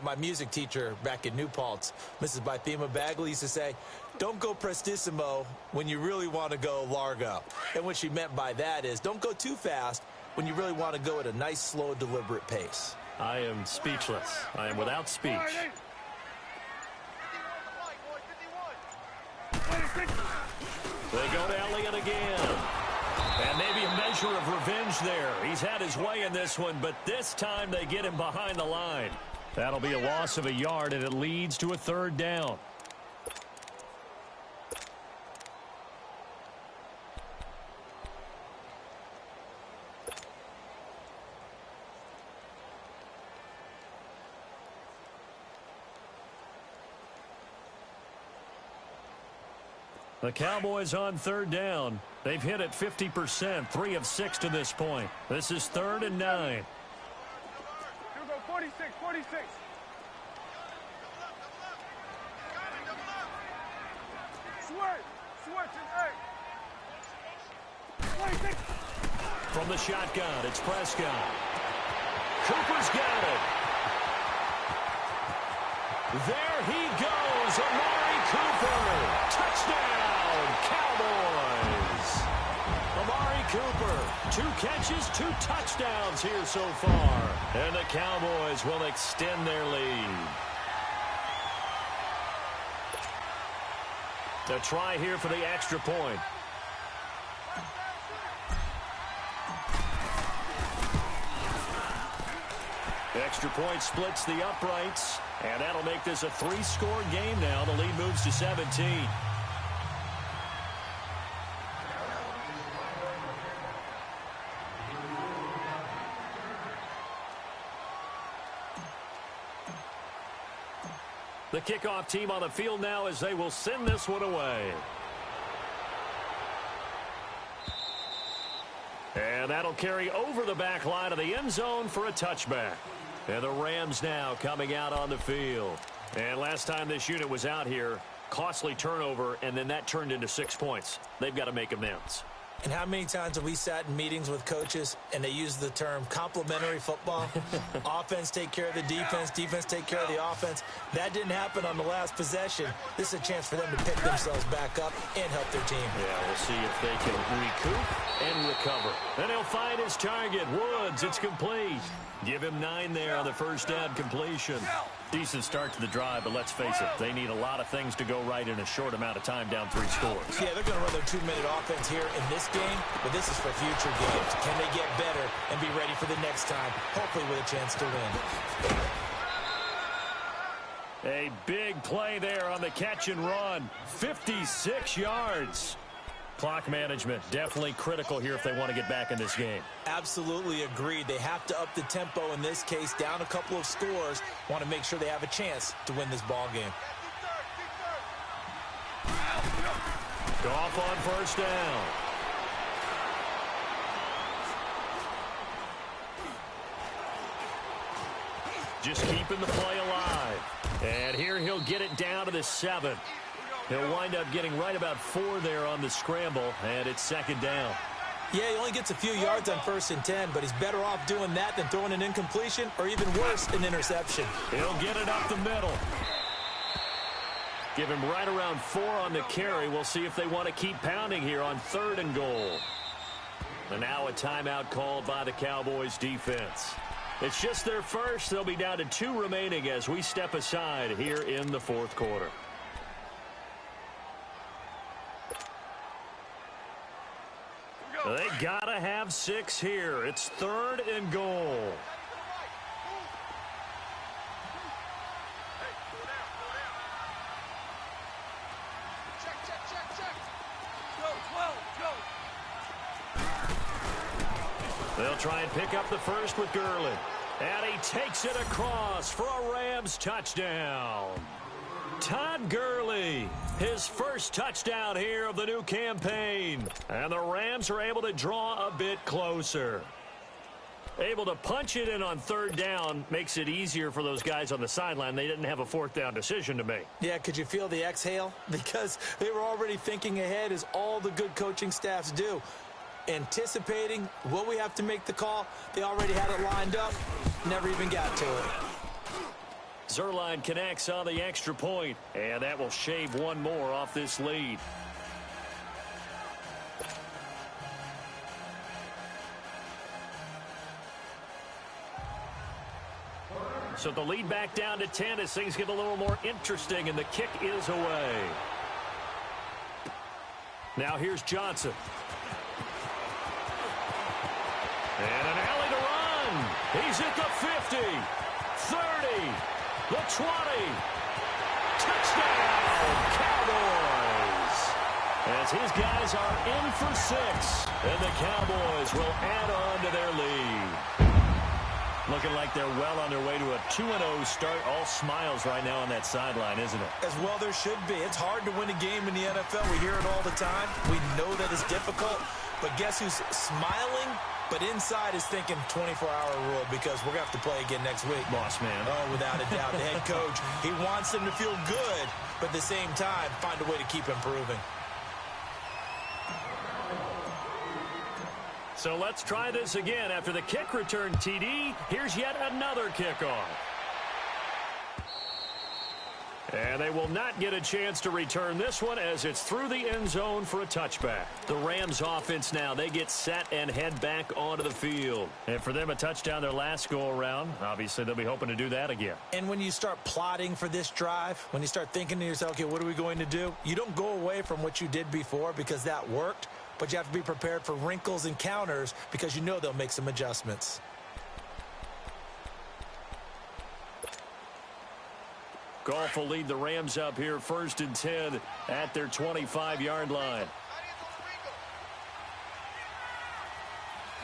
My music teacher back in New Paltz, Mrs. Bythema Bagley, used to say, don't go prestissimo when you really want to go largo. And what she meant by that is don't go too fast when you really want to go at a nice, slow, deliberate pace. I am speechless. I am without speech. They go to Elliott again. And maybe a measure of revenge there. He's had his way in this one, but this time they get him behind the line. That'll be a loss of a yard, and it leads to a third down. The Cowboys on third down. They've hit it 50%, 3 of 6 to this point. This is 3rd and 9. Here we go, 46, 46. Switch, and 8. 26. From the shotgun, it's Prescott. Cooper's got it. There he goes, Amari Cooper. Touchdown, Cowboys. Amari Cooper, 2 catches, 2 touchdowns here so far. And the Cowboys will extend their lead. A try here for the extra point. Extra point splits the uprights, and that'll make this a 3-score game now. The lead moves to 17. The kickoff team on the field now as they will send this one away. And that'll carry over the back line of the end zone for a touchback. And the Rams now coming out on the field. And last time this unit was out here, costly turnover, and then that turned into 6 points. They've got to make amends. And how many times have we sat in meetings with coaches and they use the term complementary football? Offense take care of the defense, defense take care of the offense. That didn't happen on the last possession. This is a chance for them to pick themselves back up and help their team. Yeah, we'll see if they can recoup and recover. Then he'll find his target, Woods. It's complete. Give him 9 there on the first down completion. Decent start to the drive, but let's face it, they need a lot of things to go right in a short amount of time, down 3 scores. Yeah, they're going to run their 2-minute offense here in this game, but this is for future games. Can they get better and be ready for the next time, hopefully with a chance to win? A big play there on the catch and run. 56 yards. Clock management definitely critical here if they want to get back in this game. Absolutely agreed. They have to up the tempo in this case, down a couple of scores. Want to make sure they have a chance to win this ball game. Goff on first down. Just keeping the play alive. And here he'll get it down to the 7. He'll wind up getting right about 4 there on the scramble, and it's 2nd down. Yeah, he only gets a few yards on 1st and 10, but he's better off doing that than throwing an incompletion or even worse, an interception. He'll get it up the middle. Give him right around 4 on the carry. We'll see if they want to keep pounding here on 3rd and goal. And now a timeout called by the Cowboys defense. It's just their first. They'll be down to 2 remaining as we step aside here in the 4th quarter. They gotta have 6 here. It's 3rd and goal. They'll try and pick up the first with Gurley. And he takes it across for a Rams touchdown. Todd Gurley, his first touchdown here of the new campaign. And the Rams are able to draw a bit closer. Able to punch it in on 3rd down makes it easier for those guys on the sideline. They didn't have a 4th down decision to make. Yeah, could you feel the exhale? Because they were already thinking ahead, as all the good coaching staffs do. Anticipating, will we have to make the call? They already had it lined up, never even got to it. Zerline connects on the extra point, and that will shave 1 more off this lead. So the lead back down to 10 as things get a little more interesting, and the kick is away. Now here's Johnson. And an alley to run. He's at the 50, 30, the 20. Touchdown, Cowboys. As his guys are in for 6, and the Cowboys will add on to their lead. Looking like they're well on their way to a 2-0 start. All smiles right now on that sideline, isn't it? As well there should be. It's hard to win a game in the NFL. We hear it all the time. We know that it's difficult. But guess who's smiling? But inside is thinking 24-hour rule because we're going to have to play again next week. Boss man. Oh, without a doubt. The head coach, he wants them to feel good, but at the same time, find a way to keep improving. So let's try this again. After the kick return TD, here's yet another kickoff. And they will not get a chance to return this one as it's through the end zone for a touchback. The Rams offense now, they get set and head back onto the field. And for them, a touchdown their last go-around. Obviously, they'll be hoping to do that again. And when you start plotting for this drive, when you start thinking to yourself, okay, what are we going to do? You don't go away from what you did before because that worked, but you have to be prepared for wrinkles and counters because you know they'll make some adjustments. Goff will lead the Rams up here 1st and 10 at their 25-yard line.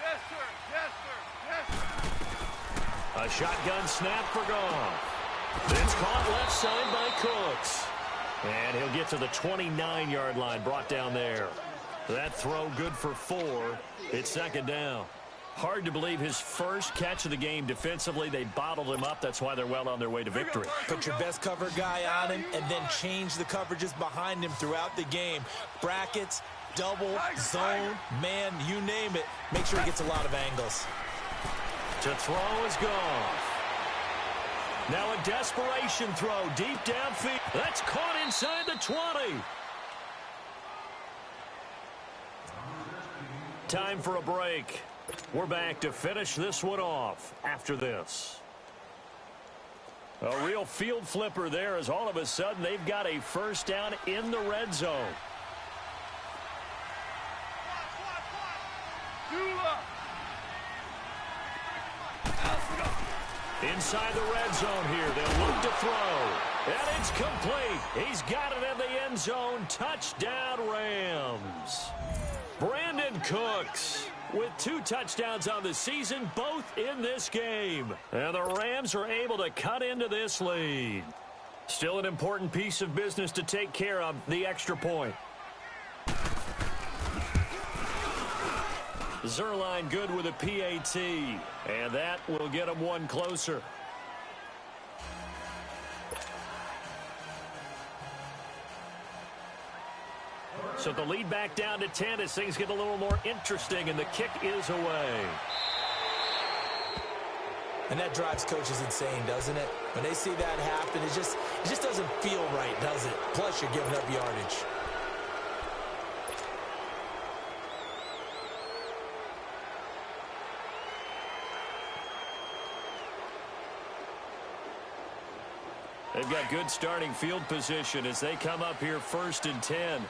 Yes, sir. Yes, sir. Yes, sir. A shotgun snap for Goff. It's caught left side by Cooks. And he'll get to the 29-yard line, brought down there. That throw good for 4. It's 2nd down. Hard to believe his first catch of the game defensively. They bottled him up. That's why they're well on their way to victory. Put your best cover guy on him and then change the coverages behind him throughout the game. Brackets, double, zone, man, you name it. Make sure he gets a lot of angles. To throw is Goff. Now a desperation throw deep downfield. That's caught inside the 20. Time for a break. We're back to finish this one off after this. A real field flipper there as all of a sudden they've got a first down in the red zone. Inside the red zone here, they'll look to throw. And it's complete. He's got it in the end zone. Touchdown, Rams. Brandon Cooks with 2 touchdowns on the season, both in this game. And the Rams are able to cut into this lead. Still an important piece of business to take care of, the extra point. Zerline good with a PAT, and that will get him one closer. So the lead back down to 10 as things get a little more interesting, and the kick is away. And that drives coaches insane, doesn't it? When they see that happen, it just doesn't feel right, does it? Plus, you're giving up yardage. They've got good starting field position as they come up here 1st and 10.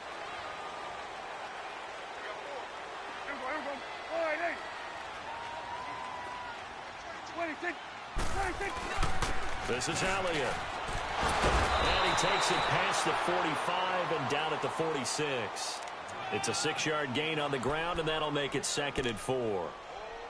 This is Elliott. And he takes it past the 45 and down at the 46. It's a 6-yard gain on the ground, and that'll make it 2nd and 4.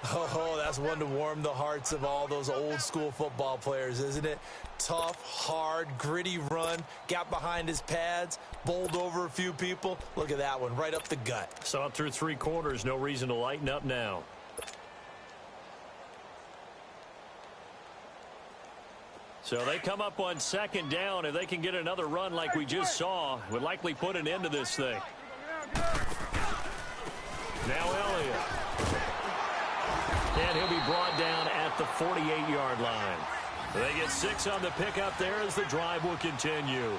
Oh, that's one to warm the hearts of all those old-school football players, isn't it? Tough, hard, gritty run, got behind his pads, bowled over a few people. Look at that one, right up the gut. Saw it through 3 quarters, no reason to lighten up now. So they come up on 2nd down. If they can get another run like we just saw, would likely put an end to this thing. Now Elliott. And he'll be brought down at the 48-yard line. They get 6 on the pickup there as the drive will continue.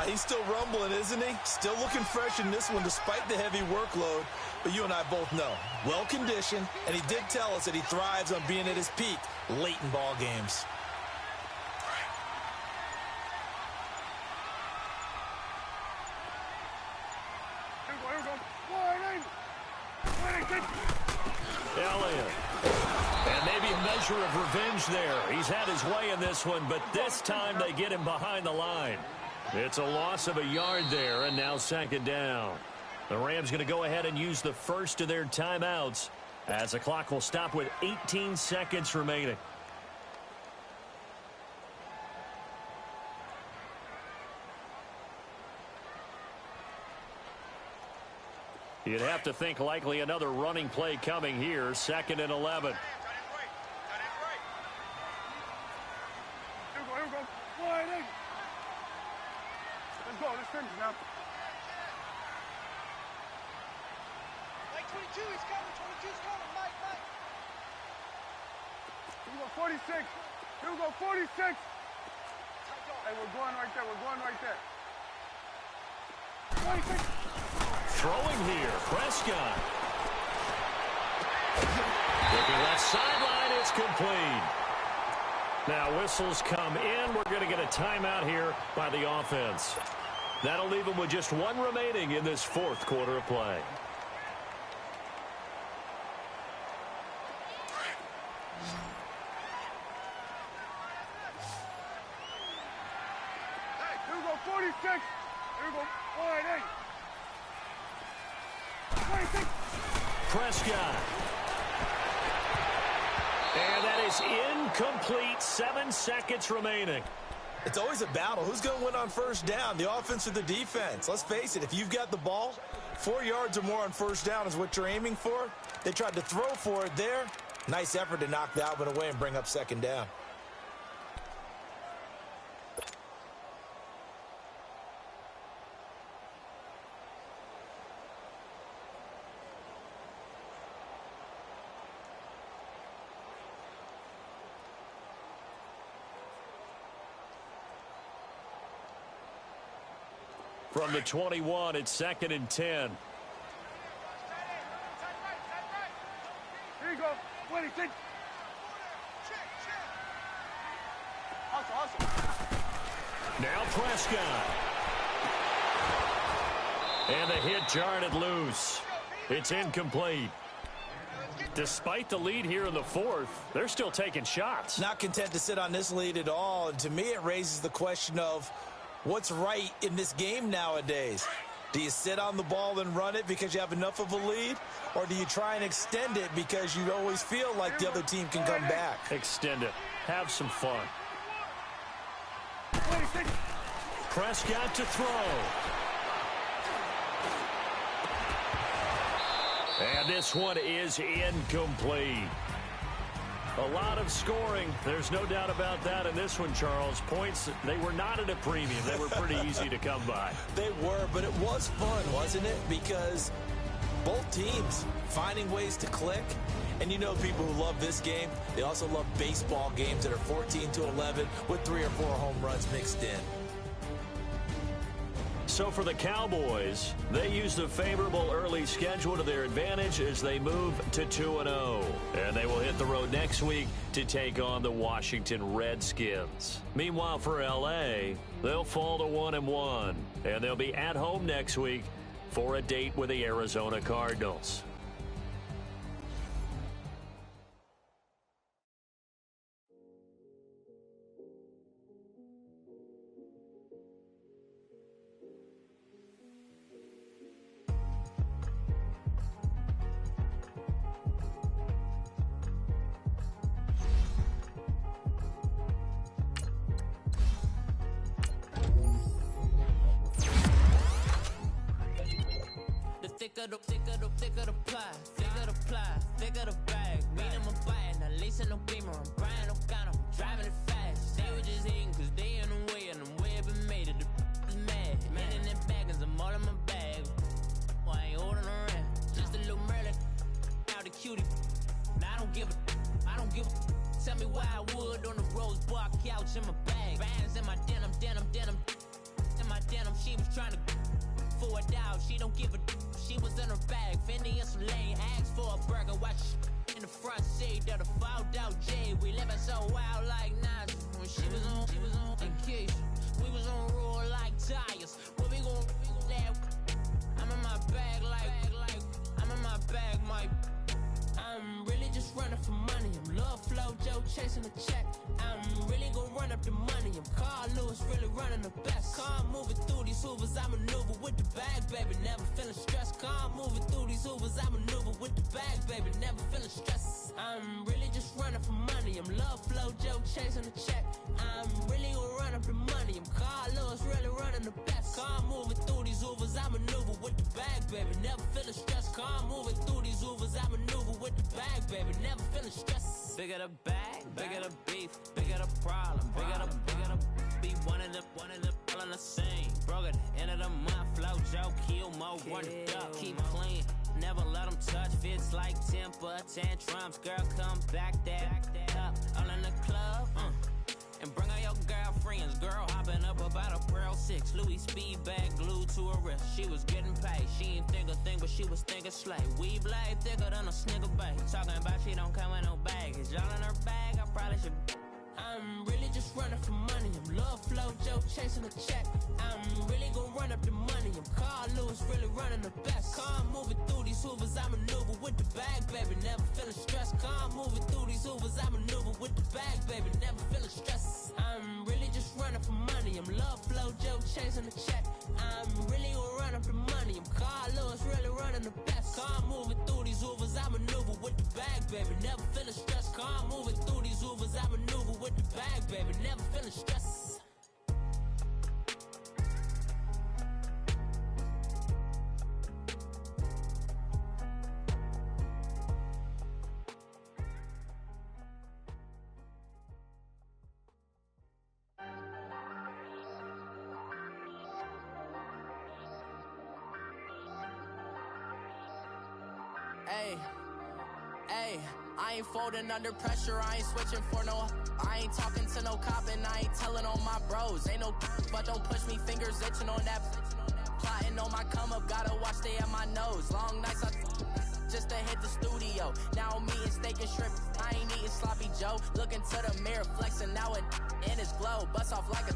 He's still rumbling, isn't he? Still looking fresh in this one despite the heavy workload. But you and I both know, well-conditioned, and he did tell us that he thrives on being at his peak late in ball games. Elliott. And maybe a measure of revenge there. He's had his way in this one, but this time they get him behind the line. It's a loss of a yard there, and now second down. The Rams going to go ahead and use the first of their timeouts as the clock will stop with 18 seconds remaining. You'd have to think likely another running play coming here, 2nd and 11. Here we go. Wide. Let's go. Let's finish now. Mike 22, he's coming. 22's coming. Mike. Here we go. 46. Here we go. 46. Hey, we're going right there. 26. Throwing here, Prescott. Looking left sideline, it's complete. Now whistles come in. We're going to get a timeout here by the offense. That'll leave them with just one remaining in this fourth quarter of play. Here we go. 46. Here we go. Wide. 26. Prescott. And that is incomplete. 7 seconds remaining. It's always a battle. Who's going to win on first down, the offense or the defense? Let's face it, if you've got the ball, 4 yards or more on first down is what you're aiming for. They tried to throw for it there. Nice effort to knock that one away and bring up second down. From the 21, it's 2nd and 10. Here you go. 26. Hustle. Now Prescott. And the hit jarred it loose. It's incomplete. Despite the lead here in the fourth, they're still taking shots. Not content to sit on this lead at all. And to me, it raises the question of what's right in this game nowadays. Do you sit on the ball and run it because you have enough of a lead? Or do you try and extend it because you always feel like the other team can come back? Extend it. Have some fun. 26. Prescott to throw. And this one is incomplete. A lot of scoring. There's no doubt about that in this one, Charles. Points, they were not at a premium. They were pretty easy to come by. They were, but it was fun, wasn't it? Because both teams finding ways to click. And you know people who love this game, they also love baseball games that are 14-11 with 3 or 4 home runs mixed in. So for the Cowboys, they used a favorable early schedule to their advantage as they move to 2-0. And they will hit the road next week to take on the Washington Redskins. Meanwhile, for L.A., they'll fall to 1-1. And they'll be at home next week for a date with the Arizona Cardinals. Thicker the bag. Meet him a bite, now lacing no beamer. I'm Brian O'Connor, driving it fast. They were just hating cause they in the way, and I'm way up and made it. The is mad. Man in them baggins, I'm all in my bag. I ain't holding around. Just a little Merlin, out the cutie. Now I don't give a. Tell me why I would on the rose bar couch in my bag. Bands in my denim. In my denim, she was trying to for it out. She don't give a. She was in her bag, Fendi and some lane. Asked for a burger, watch in the front seat of the fouled out J. We living so wild like Nas. When she was on vacation, we was on roll like tires. What we gon' let? I'm in my bag like I'm in my bag, my. chasing the check. I'm really gonna run up the money. I'm Carl Lewis, really running the best. Car moving through these Hoovers, I maneuver with the bag, baby. Never feeling stressed. Car moving through these Hoovers, I maneuver with the bag, baby. Never feeling stressed. I'm really just running for money. I'm love flow, Joe chasing the check. I'm really gonna run up the money. I'm Carl Lewis, really running the best. Car moving through these Hoovers, I maneuver with the bag, baby. Never feeling stressed. Car moving through these Hoovers, I maneuver with the bag, baby. Never feeling stressed. Bigger the bag, bigger the beef, bigger the problem, bigger the be one of the all in the same. Broke at the end of the month, flow, Joe, kill, mo, run it up, keep clean. Never let them touch, fits like temper tantrums. Girl, come back that up, all in the club, and bring all your girlfriends. Girl hopping up about a Pearl 6, Louis speed bag glued to her wrist. She was getting paid, she ain't think a thing, but she was thinking slay. We blade thicker than a snicker bag. Talking about she don't come with no baggage. All in her bag, I probably should. I'm really just running for money. I'm love flow, Joe chasing a check. I'm really gonna run up the money. I'm Carl Lewis, really running the best. Car moving through these Hoovers, I maneuver with the bag, baby. Never feeling stressed. Car moving through these Hoovers, I maneuver with the bag, baby. Never feeling stressed. I'm really just running for money. I'm love flow, Joe chasing a check. I'm really gonna run up the money. I'm Carl Lewis, really running the best. Car moving through these Hoovers, I maneuver with the bag, baby. Never feeling stressed. Car moving through these Hoovers, I maneuver with the bag, baby. Never feeling stressed. Hey, I ain't folding under pressure, I ain't switching for no. I ain't talking to no cop and I ain't telling on my bros. Ain't no but don't push me, fingers itching on that. Plotting on my come up, gotta watch stay at my nose. Long nights I just to hit the studio. Now I'm eating steak and shrimp, I ain't eating sloppy Joe. Looking to the mirror, flexing now it in his glow. Bust off like a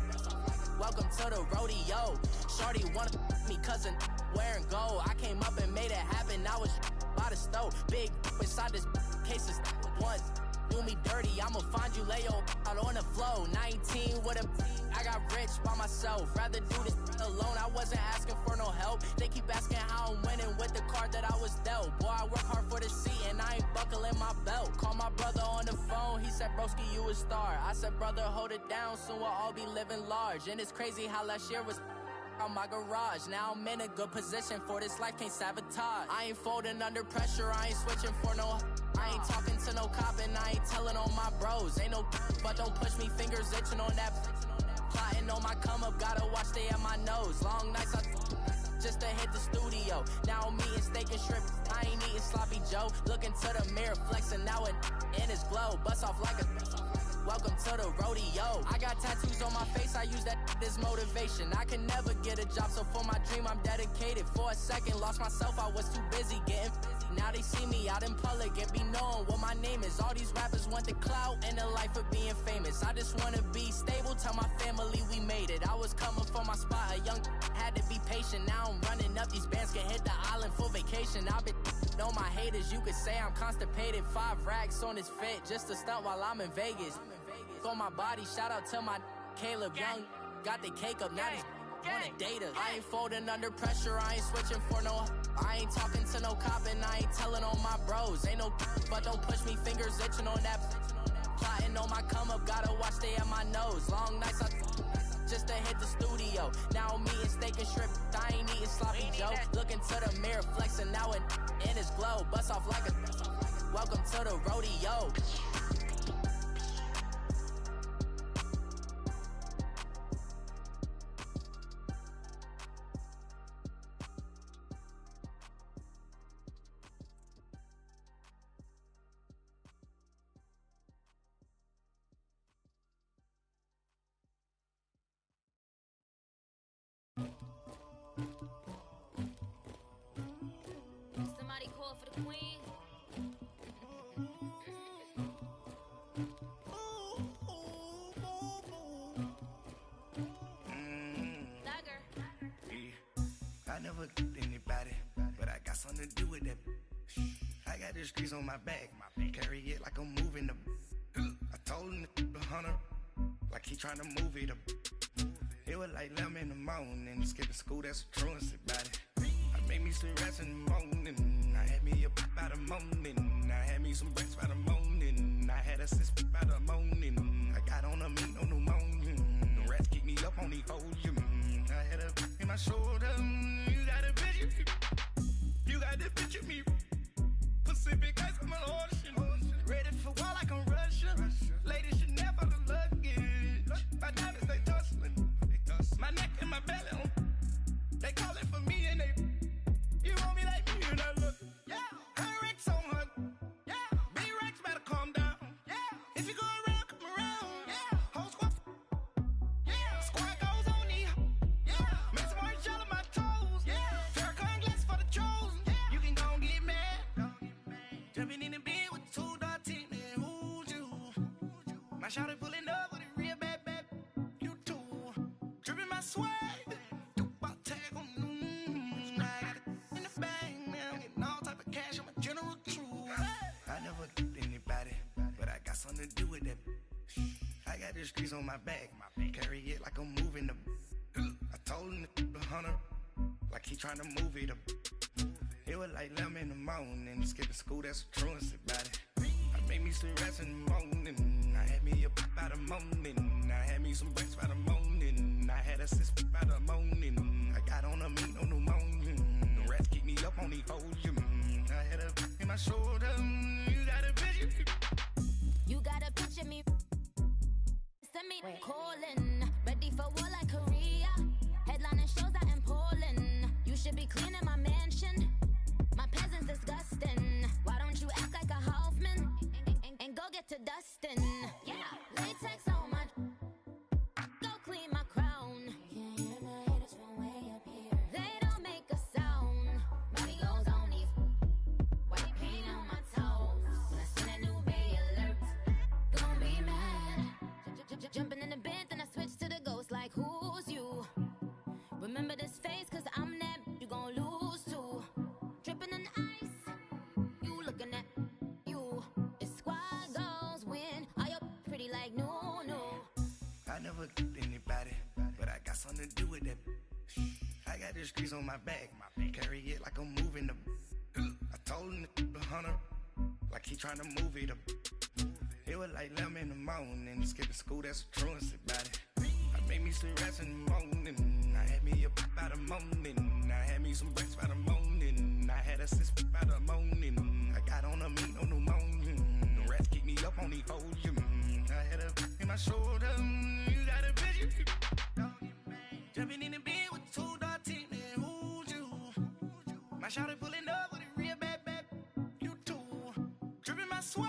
welcome to the rodeo. Shorty wanna me cousin wearing gold. I came up and made it happen, I was by the stove. Big inside this cases once. Do me dirty, I'ma find you, lay your out on the floor. 19 with a I got rich by myself. Rather do this alone, I wasn't asking for no help. They keep asking how I'm winning with the card that I was dealt. Boy, I work hard for the seat and I ain't buckling my belt. Call my brother on the phone, he said, broski, you a star. I said, brother, hold it down, soon we'll all be living large. And it's crazy how last year was out my garage. Now I'm in a good position for this life, can't sabotage. I ain't folding under pressure, I ain't switching for no. I ain't talking to no cop and I ain't telling on my bros. Ain't no but don't push me, fingers itching on that. Plotting on my come up, gotta watch stay at my nose. Long nights I just to hit the studio. Now I'm eating steak and shrimp, I ain't eating sloppy Joe. Looking to the mirror, flexing now it in his glow. Bust off like a welcome to the rodeo. I got tattoos on my face, I use that as motivation. I can never get a job, so for my dream I'm dedicated. For a second, lost myself, I was too busy getting busy. Now they see me out in public and be knowing what my name is. All these rappers want the clout and the life of being famous. I just wanna be stable, tell my family we made it. I was coming for my spot, a young had to be patient. Now I'm running up, these bands can hit the island for vacation. I've been know my haters, you could say I'm constipated. 5 racks on his fit, just to stunt while I'm in Vegas. On my body, shout out to my Caleb Young. Got the cake up, now he's on a data. I ain't folding under pressure, I ain't switching for no. I ain't talking to no cop and I ain't telling on my bros. Ain't no but don't push me, fingers itching on that. Plotting on my come up, gotta watch stay at my nose. Long nights I just to hit the studio. Now I'm eating steak and shrimp, I ain't eating sloppy Joe. Looking to the mirror, flexing now it in his glow. Bust off like a welcome to the rodeo. Somebody call for the queen. I never anybody, but I got something to do with that. I got the streets on my back, carry it like I'm moving the. I told him to 100, like he tryna move it up. It was like 11 in the morning, skipping school, that's a truancy about it. I made me sleep rest in the morning. I had me a pop by the morning. I had me some breaks by the morning. I had a sis by the morning. I got on a meat, no pneumonia. The rats keep me up on the folium. I had a in my shoulder. You got a picture. You got the picture me. Pacific ice on my ocean. Ready for war like I'm Russia. Ladies should never the luggage. My diamonds they tussling. My neck and my belly. They call it for me and they. You want me like me and I look. Yeah. Her Rex on her. Yeah. B-Rex better calm down. Yeah. If you go around, come around. Yeah. Whole squad. Yeah. Squad goes on me. Yeah. Make some orange gel on my toes. Yeah. Farrakhan glass for the chosen. Yeah. You can go and get mad. Jumping in the bed with 2 dark teeth. Man, who's you? My shawty pulling up with a real bad. You too. Dripping my swag. Something to do with that. I got the streets on my back. Carry it like I'm moving the. I told him to 100, like he tryna move it up. It was like 11 in the morning, skipping school, that's a truancy about it. I made me sleep rest in the morning. I had me a pop by the morning. I had me some breaks by the morning. I had a sis by the morning. I got on a meat, no pneumonia. The rats keep me up on the folium. I had a in my shoulder. You got a picture. You gotta picture me. Send me calling. Ready for war like Korea. Headlining shows out in Poland. You should be cleaning my mansion. My peasants disgusting. Why don't you act like a Hoffman and go get to dustin'? Yeah, latex on my. Go clean my crown. Can't hear my haters from way up here. They don't make a sound. Body goes on these. White paint on my toes. When I send a new bay alert. Gonna be mad. Jumping in the bed, then I switch to the ghost like who's you? Remember this face, cause I'm that you gon' lose too. Dripping in ice, you looking at you. It's squad goals win. Are you pretty like no? I never anybody, but I got something to do with that. I got the streets on my back. Carry it like I'm moving the. I told him to 100, like he tryna move it up. It was like 11 in the morning, skipping school, that's a truancy about it. I made me sleep rest in the morning. I had me a pop by the morning. I had me some breaks by the morning. I had a sis by the morning. I got on a meat, no pneumonia. The rats keep me up on the folium. I had a in my shoulder. You got a picture. Jumping in the bed with 2 dark teeth. Man, who's you? My shawty pulling up with a real bad. You too. Dripping my swag.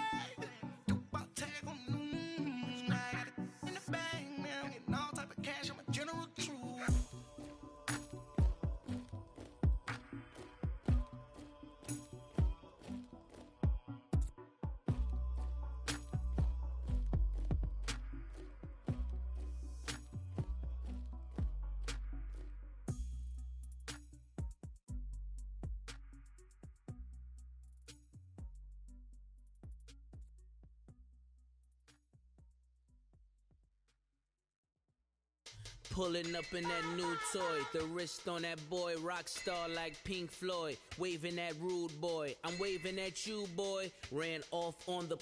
Pulling up in that new toy, the wrist on that boy, rock star like Pink Floyd, waving at rude boy, I'm waving at you boy, ran off on the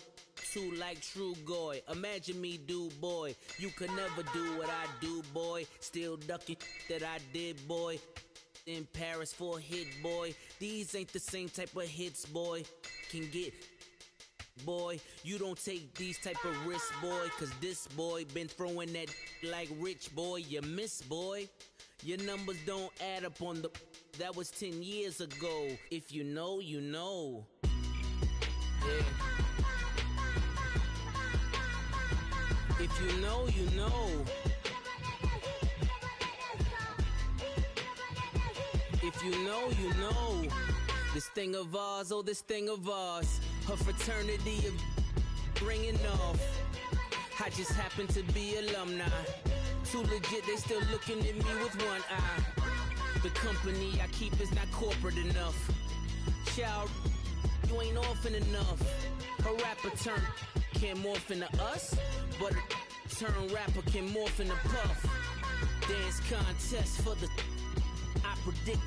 two like True Goy, imagine me do boy, you could never do what I do boy, still ducking that I did boy, in Paris for a hit boy, these ain't the same type of hits boy, can get boy, you don't take these type of risks, boy, cause this boy been throwing that like rich boy, you miss, boy. Your numbers don't add up on the, that was 10 years ago. If you know, you know. Yeah. If you know, you know. If you know, you know. This thing of ours, oh, this thing of ours. Her fraternity of ringing off. I just happen to be alumni. Too legit, they still looking at me with one eye. The company I keep is not corporate enough. Child, you ain't often enough. A rapper turned can't morph into us, but a turn rapper can morph into Puff. Dance contest for the I predict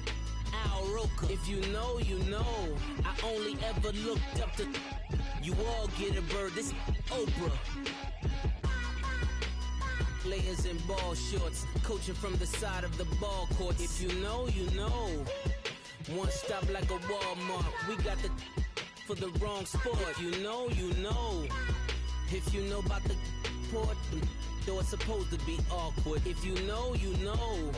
Al Roker. If you know, you know. I only ever looked up to you all get a bird. This Oprah. Layers in ball shorts, coaching from the side of the ball court. If you know, you know. One stop like a Walmart. We got the for the wrong sport. You know, you know. If you know about the port, though it's supposed to be awkward. If you know, you know.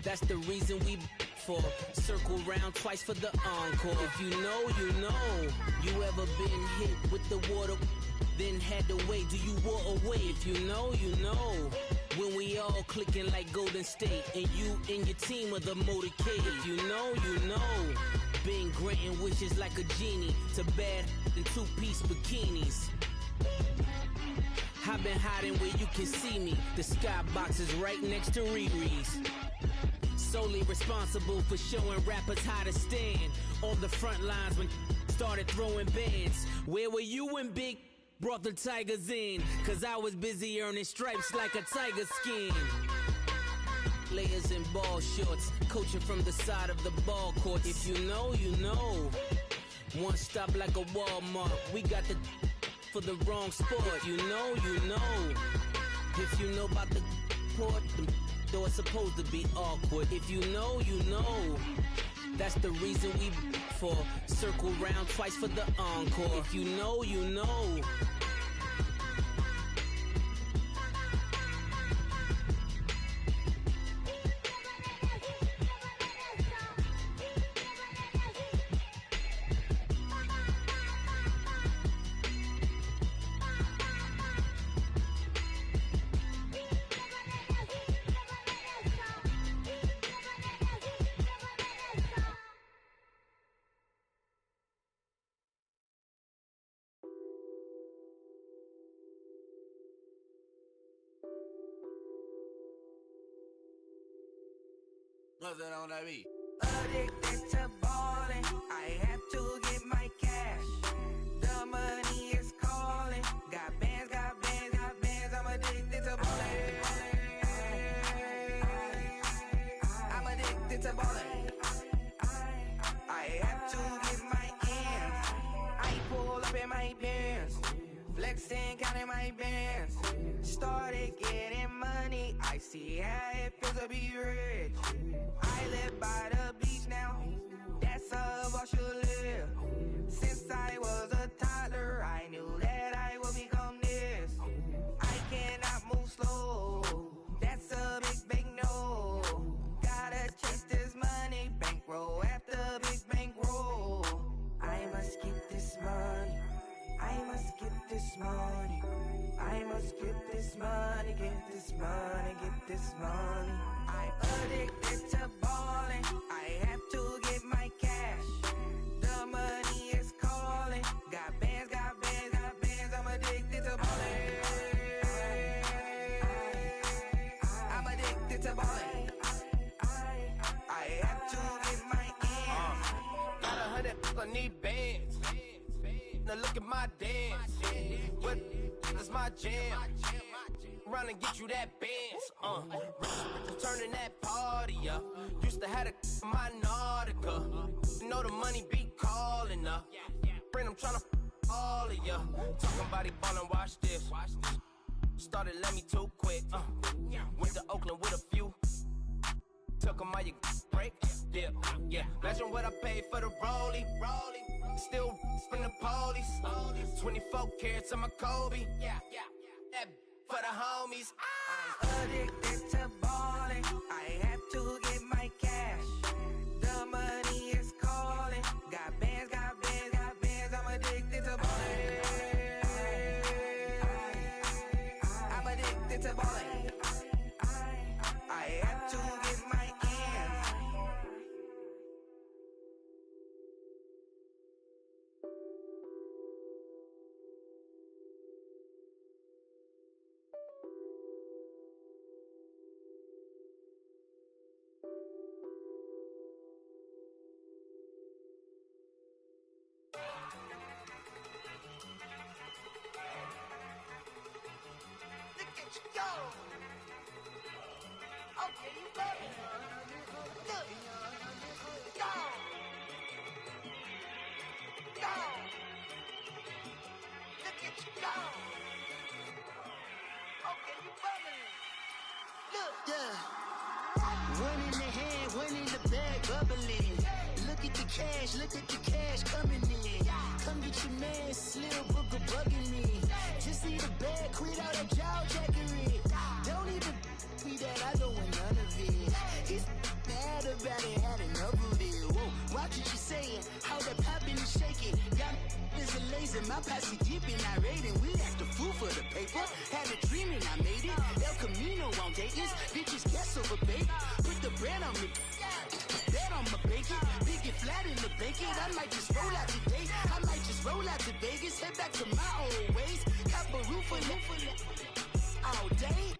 That's the reason we for circle round twice for the encore. If you know, you know. You ever been hit with the water, then had to wait? Do you walk away? If you know, you know. When we all clicking like Golden State, and you and your team are the motorcade. If you know, you know. Been granting wishes like a genie to bad in two-piece bikinis. I've been hiding where you can see me. The skybox is right next to Riri's. Solely responsible for showing rappers how to stand on the front lines when started throwing bands. Where were you when Big brought the Tigers in? Cause I was busy earning stripes like a tiger skin. Layers in ball shorts, coaching from the side of the ball court. If you know, you know. One stop like a Walmart. We got the for the wrong sport. You know, you know. If you know about the port, though it's supposed to be awkward. If you know, you know. That's the reason we for circle round twice for the encore. If you know, you know. What's that on that beat? Addicted to ballin', I have to get my cash. The money is calling. Got bands, got bands, got bands. I'm addicted to ballin'. I'm addicted to ballin'. I have to get my ends. I pull up in my pants, flexing, counting my bands. Started getting money. I see how it feels to be rich. I live by the beach now, that's how I should live. Since I was a toddler, I knew that I would become this. I cannot move slow, that's a big, big no. Gotta chase this money, bankroll after big bankroll. I must get this money, I must get this money. I must get this money, get this money, get this money. I'm addicted to ballin', I have to get my cash. The money is calling. Got bands, got bands, got bands. I'm addicted to ballin'. I'm addicted to ballin'. I have to get my ends. Got 100, I need bands. Now look at my dance. What is my jam? Run and get you that bands. Turning that party up. Used to have a my Nautica. You know the money be calling up. Friend, I'm tryna all of ya. Talking body ballin', watch this. Started let me too quick. Went to Oakland with a few. Took 'em all you break. Yeah. Imagine what I paid for the rollie. Still from the police. 24 carats on my Kobe. That for the homies. I'm addicted to ballin'. I have to get my cash. The money is calling. Got bands, got bands, got bands. I'm addicted to ballin'. I'm addicted to ballin'. I have to get my ends. at you go. Okay, you better. Look. Go. Go. Look at you go. Okay, you bubbling. Look. Yeah. One in the hand, one in the bag, bubbling. Look at the cash coming in. Come get your man, Slim Booker bugging me. Just need a bag, quit all that jaw jackery. Don't even be that, I don't want none of it. He's mad about it, had enough of it. Whoa, watch what you saying, how that poppin' and shaking. Y'all is a lazy, my posse dipping, I raiding. We act a fool for the paper. Had a dream and I made it. El Camino on Dayton's, bitches guess over baby. Put the bread on me. Bet on my bacon, big and flat in the bacon. I might just roll out today. I might just roll out to Vegas, head back to my old ways. Cop a roof for all day.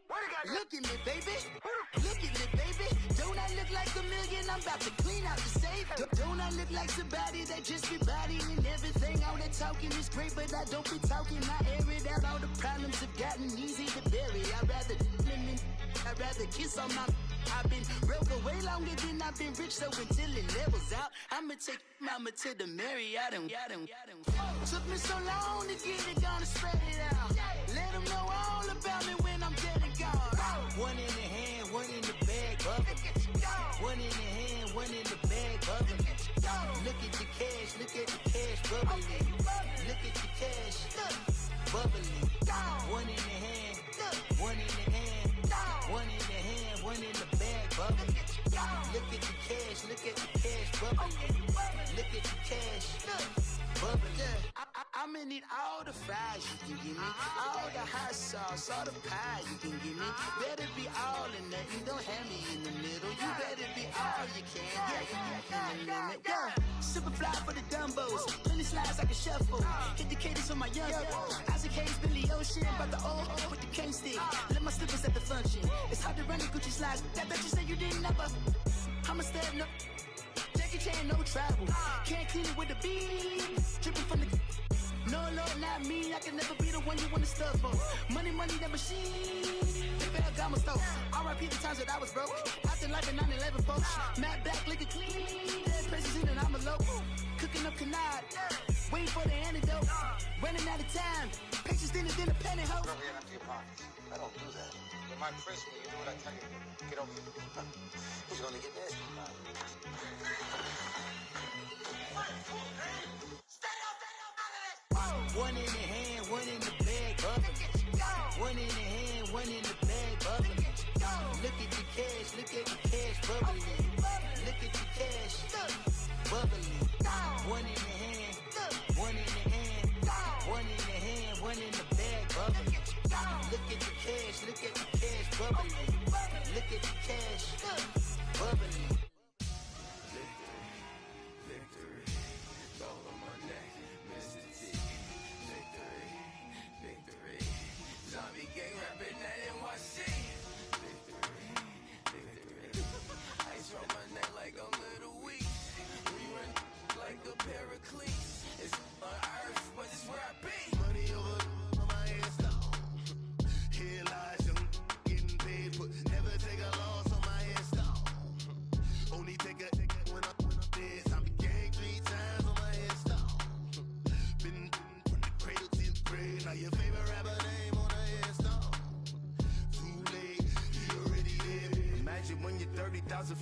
Look at me, baby. Look at me, baby. Don't I look like a million? I'm about to clean out the safe. Don't I look like somebody that just be bodying everything? All that talking is great, but I don't be talking. I air it out. All the problems have gotten easy to bury. I'd rather kiss on my. I've been broke way longer than I've been rich, so until it levels out, I'ma take mama to the Marriott and took me so long to get it, gonna spread it out. Let them know all about me when I'm dead and gone. One in the hand, one in the bag, bubbling. One in the hand, one in the bag, bubbling. Look at the cash, bubbling. Look at the cash, bubbling. One in the hand, one in the hand, one in the hand, one in the bag, bubbling. Look at the cash, bubbling. Look at the cash, bubbling. I'ma need all the fries you can give me, all the hot sauce, all the pie you can give me. Better be all in nothing, don't have me in the middle. You better be all you can, yeah, in the limit. Yeah, super fly for the Dumbos, plenty slides like a shuffle. Hit the cadence on my young Isaac Hayes, Billy Ocean, but the old with the cane stick. Let my slippers at the function. It's hard to run the Gucci slides. That bet you say you didn't never. I'ma step no. Jackie Chan, no travel. Can't clean it with the beat. Dripping from the. No, Lord, not me. I can never be the one you wanna stuff for. Money, that machine. The bell got my stove. R.I.P. the times that I was broke. After life in 9/11, folks. Matte black, liquor clean. Dead places in and I'm a local. Cooking up canard. Waiting for the antidote. Running out of time. Patience thinner than a penny hoe. Don't get empty your pockets. I don't do that. In my prison, you do what I tell you to. Get over here. He's gonna get nasty. One in the hand, one in the bag, bubbling. One in the hand, one in the bag, bubbling. Look at the cash, bubbling. Look at the cash, bubbling. One in the hand, one in the hand, one in the hand, one in the bag, bubbling. Look at the cash, bubbling. Look at the cash, bubbling.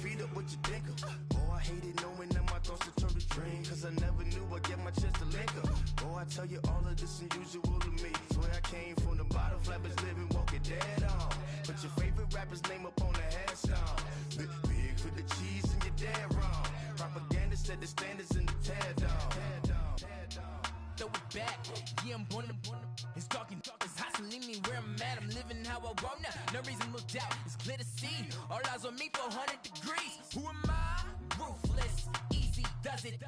Feet up, what you think of? Oh, I hated knowing that my thoughts would turn to dream. Cause I never knew I'd get my chance to link up. Oh, I tell you all of this unusual to me. Swear I came from the bottom, flappers living, walking dead on. Put your favorite rapper's name up on the headstone. Big for the cheese and you're dead wrong. Propaganda set the standards in the tear down. Throw it back, yeah, I'm born to. It's talking, it's hustling me where I'm at. I'm living how I want now. No reason to doubt, it's clear to see. All eyes on me for 100 degrees. Who am I? Ruthless, easy does it.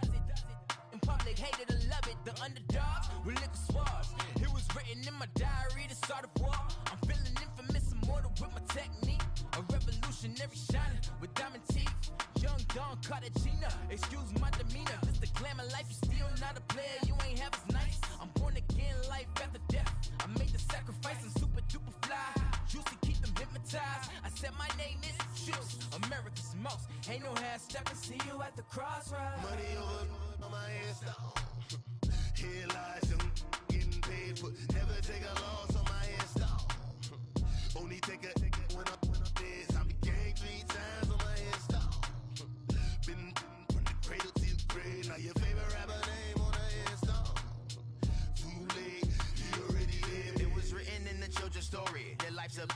In public, hated or love it. The underdogs with liquor swabs. It was written in my diary to start a war. I'm feeling infamous, immortal with my technique. A revolutionary shining with diamond teeth. Young Don Cartagena, excuse my demeanor. This the glamour life, you still not a player. You ain't half as nice. I'm born again, life after death. I made the sacrifice, I'm super duper fly. You ties. I said my name is Juice, America's most. Ain't no half stepping, see you at the crossroads. Money over on my hairstyle. Here lies young, getting paid for. Never take a loss on my hairstyle. Only take a when I'm dead. I be gang 3 times on my hairstyle. Been from the cradle to the grave. Now your favorite rapper name on a hairstyle. Too late, he already dead. It was written in the children's story. Their life's a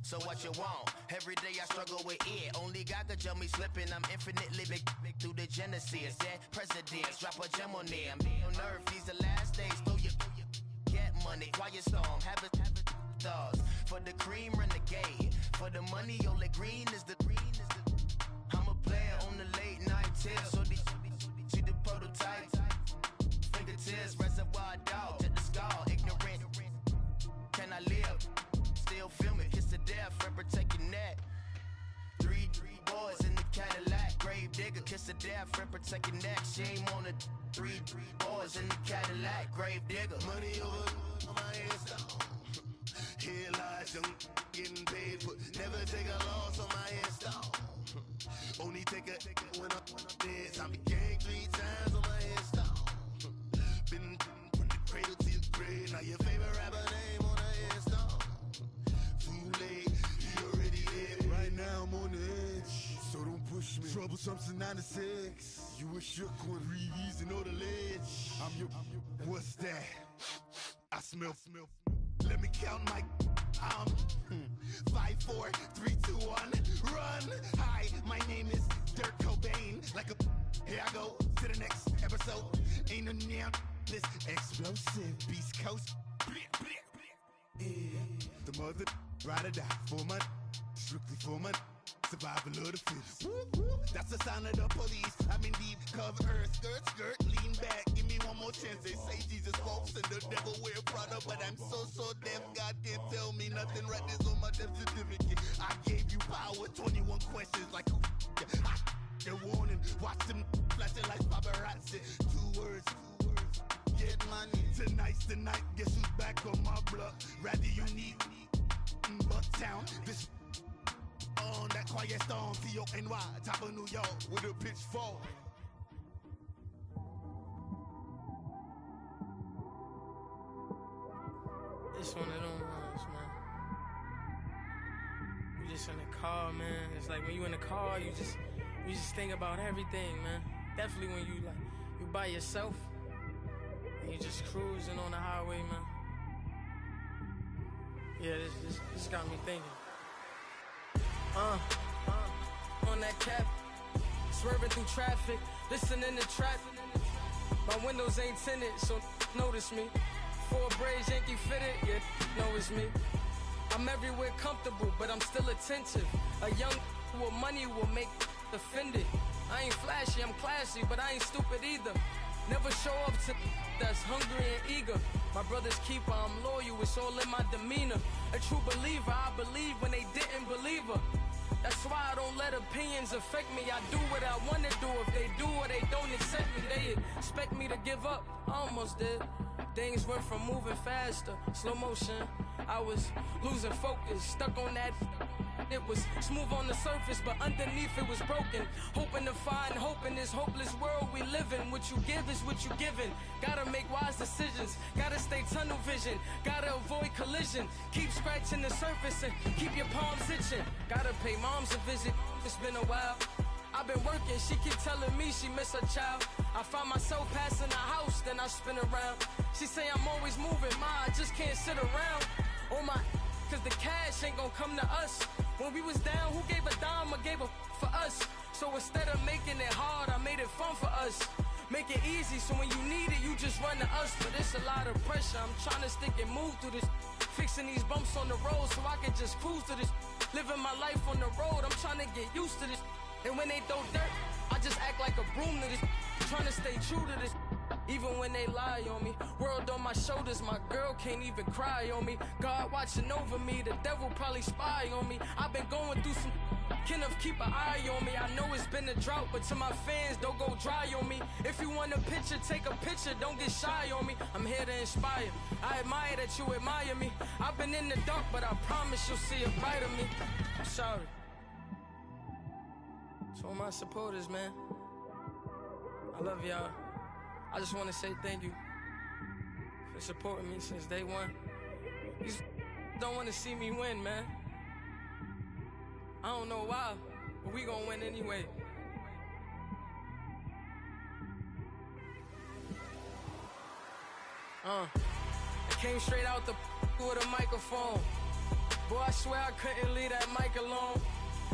so what you want? Every day I struggle with it. Only God could tell me slipping. I'm infinitely big through the genesis. Dead presidents, drop a gem on there. I'm on nerve, these the last days. Throw your get money, quiet storm, have it thoughts. For the cream, renegade. For the money, only green is the. I'm a player on the late night tips. So see the prototype. Fingertips, reservoir dog, to the skull, ignorant. Can I live? Still film it, kiss to death, friend, protect your neck. 3 boys in the Cadillac, grave digger, kiss to death, friend, protect your neck. Shame on the 3 boys in the Cadillac, grave digger. Money over on my hairstyle. Here lies young, getting paid for. Never take a loss on my hairstyle. Only take a when I'm dead. I be gang 3 times on my hairstyle. Been from the cradle to the grave. Now your favorite rapper name on a hairstyle. Too late, he already dead. Right now I'm on the edge, so don't push me. Troublesome to 96. You were shook on 3 V's and know the ledge. I'm your. What's that? I smell. Let me count my. 5, 4, 3, 2, 1. Run. Hi, my name is Dirk Cobain. Like a. Here I go to the next episode. Ain't no damn this explosive Beast Coast. Yeah. The mother ride or die for my. Strictly for my. Survival of the fittest. That's the sign of the police. I'm in deep cover, skirt, lean back. Give me one more chance. They say Jesus walks and the devil wear Prada, but I'm so deaf. God can't tell me nothing. Right this on my death certificate. I gave you power. 21 questions like who? They're warning. Watch them flashing like paparazzi. 2 words. Get money. Tonight's the night. Guess who's back on my block? Rather unique. Bucktown. This. On that quiet storm, T-O-N-Y, top of New York, with a pitchfork. It's one of them ones, man. You just in the car, man. It's like when you in the car, you just think about everything, man. Definitely when you by yourself and you just cruising on the highway, man. Yeah, this got me thinking. On that cap, swerving through traffic, listening to trap. My windows ain't tinted, so notice me. 4 braids, Yankee fitted, yeah, know it's me. I'm everywhere comfortable, but I'm still attentive. A young with money will make offended. I ain't flashy, I'm classy, but I ain't stupid either. Never show up to that's hungry and eager. My brother's keeper, I'm loyal, it's all in my demeanor. A true believer, I believe when they didn't believe her. That's why I don't let opinions affect me. I do what I want to do. If they do or they don't accept me, they expect me to give up. I almost did. Things went from moving faster, slow motion. I was losing focus, stuck on that. It was smooth on the surface, but underneath it was broken. Hoping to find hope in this hopeless world we live in. What you give is what you given. Gotta make wise decisions. Gotta stay tunnel vision. Gotta avoid collision. Keep scratching the surface and keep your palms itching. Gotta pay moms a visit. It's been a while. I've been working, she keep telling me she miss her child. I find myself passing the house, then I spin around. She say I'm always moving, ma, I just can't sit around. Oh my, cause the cash ain't gonna come to us. When we was down, who gave a dime or gave a for us? So instead of making it hard, I made it fun for us. Make it easy, so when you need it, you just run to us. But it's a lot of pressure, I'm trying to stick and move through this. Fixing these bumps on the road so I can just cruise to this. Living my life on the road, I'm trying to get used to this. And when they throw dirt, I just act like a broom to this. Trying to stay true to this. even when they lie on me. World on my shoulders, my girl can't even cry on me. God watching over me, the devil probably spy on me. I've been going through some, Kenneth keep an eye on me. I know it's been a drought, but to my fans, don't go dry on me. If you want a picture, take a picture, don't get shy on me. I'm here to inspire, I admire that you admire me. I've been in the dark, but I promise you'll see a brighter me. I'm sorry. To all my supporters, man, I love y'all. I just want to say thank you for supporting me since day one. These don't want to see me win, man. I don't know why, but we gonna win anyway. I came straight out the with a microphone. Boy, I swear I couldn't leave that mic alone.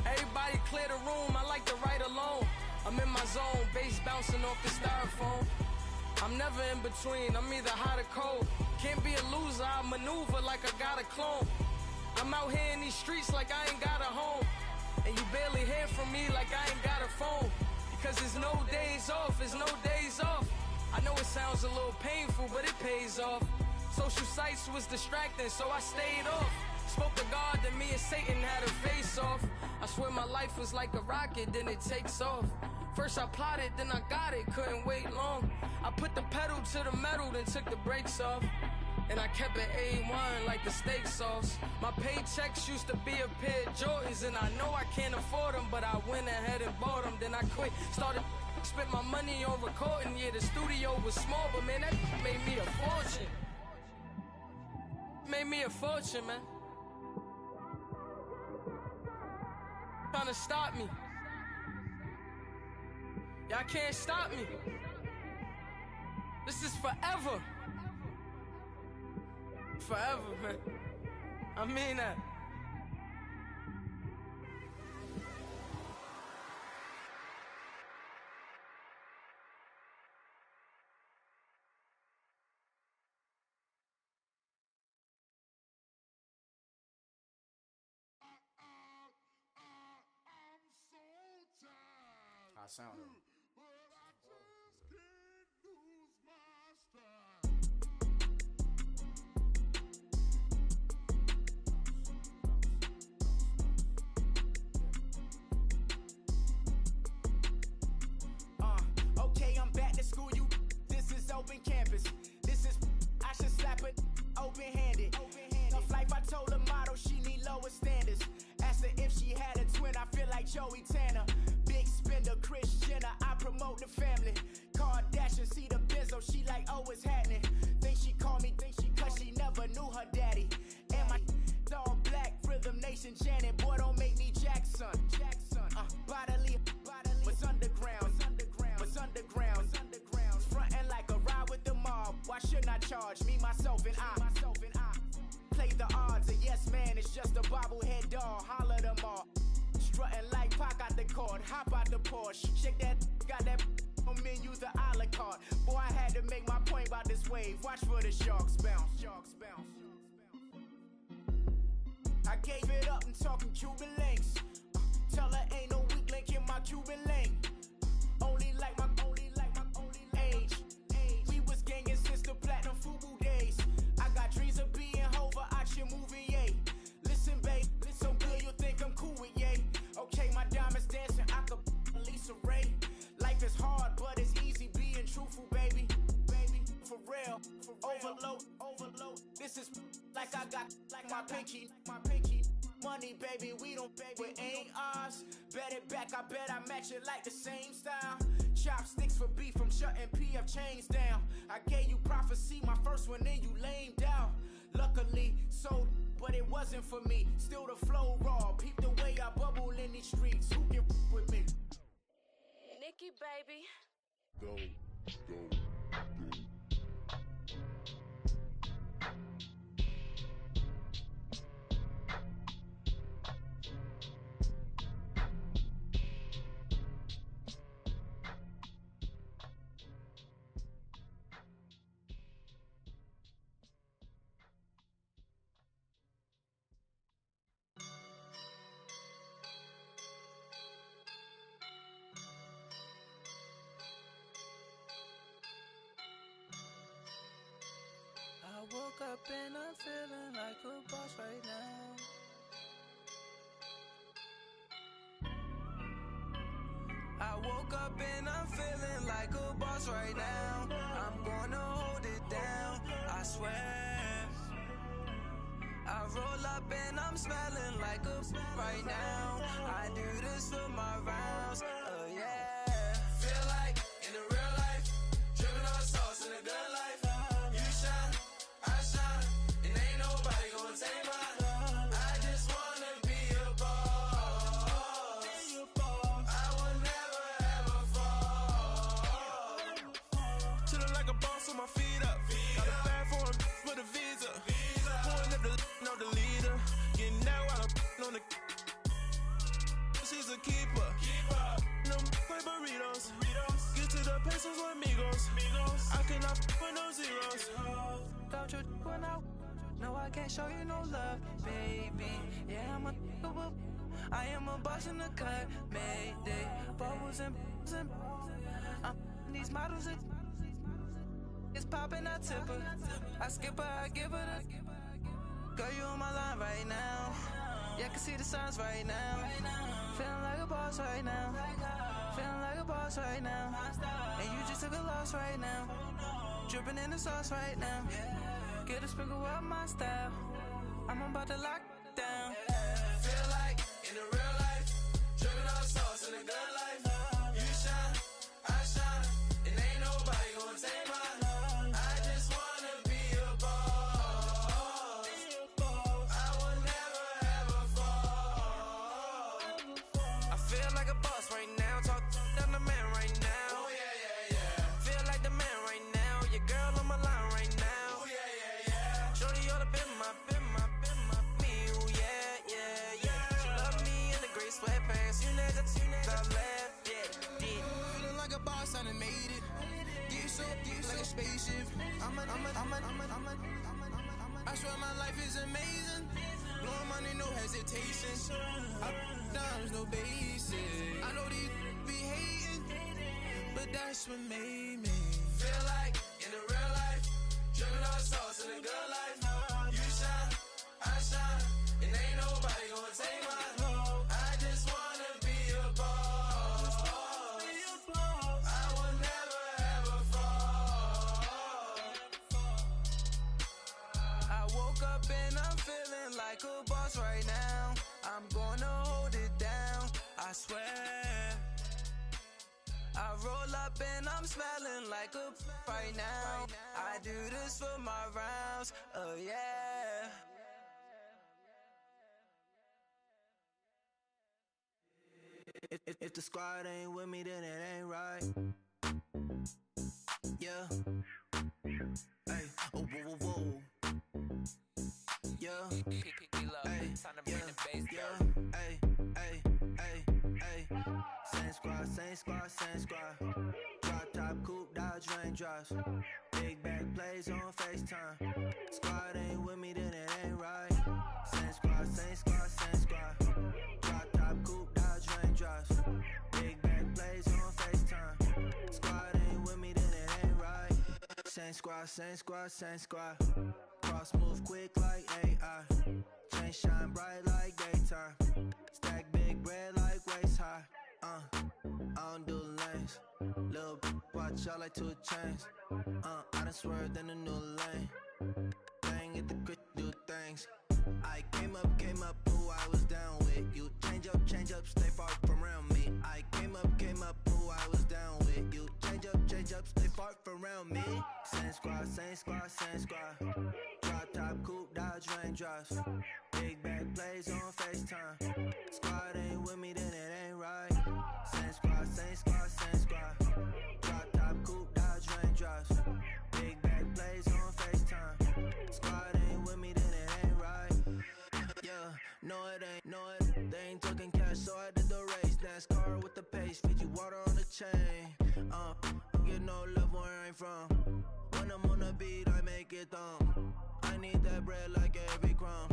Everybody clear the room, I like to write alone. I'm in my zone, bass bouncing off the styrofoam. I'm never in between, I'm either hot or cold. Can't be a loser, I maneuver like I got a clone. I'm out here in these streets like I ain't got a home. And you barely hear from me like I ain't got a phone. Because there's no days off, there's no days off. I know it sounds a little painful, but it pays off. Social sites was distracting, so I stayed off. Spoke to God that me and Satan had a face off. I swear my life was like a rocket, then it takes off. First I plotted, then I got it, couldn't wait long. I put the pedal to the metal, then took the brakes off. And I kept it A1 like the steak sauce. My paychecks used to be a pair of Jordans, and I know I can't afford them, but I went ahead and bought them. Then I quit, started spent my money on recording. Yeah, the studio was small, but man, that made me a fortune. Made me a fortune, man. Trying to stop me. Y'all can't stop me. This is forever. Forever, man. I mean that. How sound it? Okay, I'm back to school, you. This is open campus. This is, I should slap it open-handed. Tough life, I told her motto, she need lower standards. Asked her if she had a twin, I feel like Joey Tanner. Big spender, Kris Jenner, I promote the family. Kardashian, see the benzo, she like, oh, it's happening. Think she called me, cause she never knew her daddy. And my all black, Rhythm Nation, Janet, boy, don't make me Jackson. Bodily, what's underground, what's underground, frontin' like a ride with the mob. Why shouldn't I charge me, myself, and I? Play the odds, a yes man, it's just a bobblehead doll. Holler them all. Strutting like Pac out the court, hop out the Porsche. Shake that, got that on menu, the a la carte. Boy, I had to make my point about this wave. Watch for the sharks bounce. Sharks bounce. I gave it up and talking Cuban links. Tell her ain't no weak link in my Cuban link. Only like my age. We was gangin' since the platinum FUBU days. I got dreams of being Hova out your movie, yay. Listen, babe, so good you think I'm cool with yay. Okay, my diamonds dancing, I could Lisa Ray. Life is hard, but it's easy being truthful, baby. For real, overload. This is like I got like my pinky. Money, baby, we don't pay, but ain't ours. Bet it back, I bet I match it like the same style. Chopsticks for beef, I'm shutting PF chains down. I gave you prophecy, my first one, then you lamed out. Luckily, sold, but it wasn't for me. Still the flow raw, peep the way I bubble in these streets. Who can with me? Nikki, baby. Go. woke up and I'm feeling like a boss right now. I woke up and I'm feeling like a boss right now. I'm gonna hold it down, I swear. I roll up and I'm smelling like a right now. I do this for my rounds, yeah. Feel like in the real life, dripping on sauce in the good life. You shine, I shine, and ain't nobody gonna take mine. I just wanna be a boss. I will never ever fall. Chillin' like a boss with my feet up. Got a bag for him with a visa. Pulling up the know the leader. Getting that while I'm on the. She's a keeper. No play burritos. Get to the pesos with amigos. I cannot with no zeros. Don't you when no, I can't show you no love, baby. Yeah, I am a boss in the cut, mayday. Bubbles and these models it's popping, I tip her. I skip her, I give her the. Girl, you on my line right now. Yeah, I can see the signs right now. Feeling like a boss right now. Feeling like a boss right now. And you just took a loss right now. Dripping in the sauce right now. Get a sprinkle up my style. I'm about to lock down. Feel like in the real life, dripping on sauce in the good life. You shine, I shine, and ain't nobody gonna take mine. I just wanna be a boss. I will never ever fall. I feel like a boss right now. Talk down the man right now. Oh yeah. Feel like the man right now. Your girl on my line right now. Oh yeah. Shorty oughta been my me. Ooh yeah. She love me in the gray sweatpants. You never left, yeah. Feeling like a boss, I done made it. Get so like a spaceship. I swear my life is amazing. Blowing money, no hesitation. Dimes, no basic. I know these be hating, but that's what made me. Feel like in the real life, dripping on sauce in the good life. You shine, I shine, and ain't nobody gonna take mine. I just wanna be a boss. I will never ever fall. I woke up and I'm feeling like a boss right now. I'm gonna hold it down, I swear. I roll up and I'm smelling like a right now. I do this for my rounds, yeah. If the squad ain't with me, then it ain't right. Yeah. Hey, oh, whoa, whoa, whoa. Yeah. Hey, yeah. Hey. Same squad. Drop top, coupe, dodge raindrops. Big back plays on FaceTime. Squad ain't with me, then it ain't right. Same squad. Drop top, coupe, dodge raindrops. Big back plays on FaceTime. Squad ain't with me, then it ain't right. Same squad. Cross move quick like AI. Chain shine bright like daytime. Stack big bread like waist high. I don't do lanes. Lil' watch out like 2 chains. I done swerved in a new lane. Bang at the crit, do things. I came up, who I was down with. You change up, stay far from around me. I came up, who I was down with. You change up, stay far from around me. Same squad. Drop top, coupe, dodge raindrops. Big back plays on FaceTime. Squad ain't with me, then it ain't right. Same squad. Drop top, coupe, dodge raindrops. Big back plays on FaceTime. Squad ain't with me, then it ain't right. Yeah, no it ain't. They ain't talking cash, so I did the race. NASCAR with the pace, feed you water on the chain. Get no love where I'm from. When I'm on the beat, I make it thumb. I need that bread like every crumb.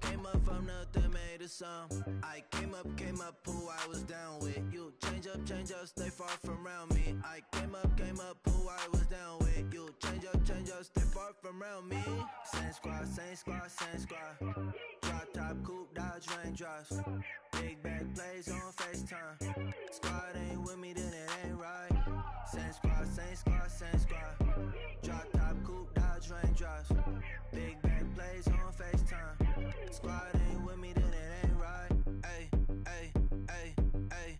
Came up from nothing, made a sum. I came up, who I was down with. You change up, stay far from around me. I came up, who I was down with. You change up, stay far from around me. squad, same squad, same squad. Drop top, coupe, Dodge raindrops. Big back plays on FaceTime. Squad ain't with me, then it ain't right. Same squad, same squad, same squad. Drop top, coupe, Dodge raindrops. Big back plays on FaceTime. Squad ain't with me, then it ain't right. Ay, ay, ay, ay.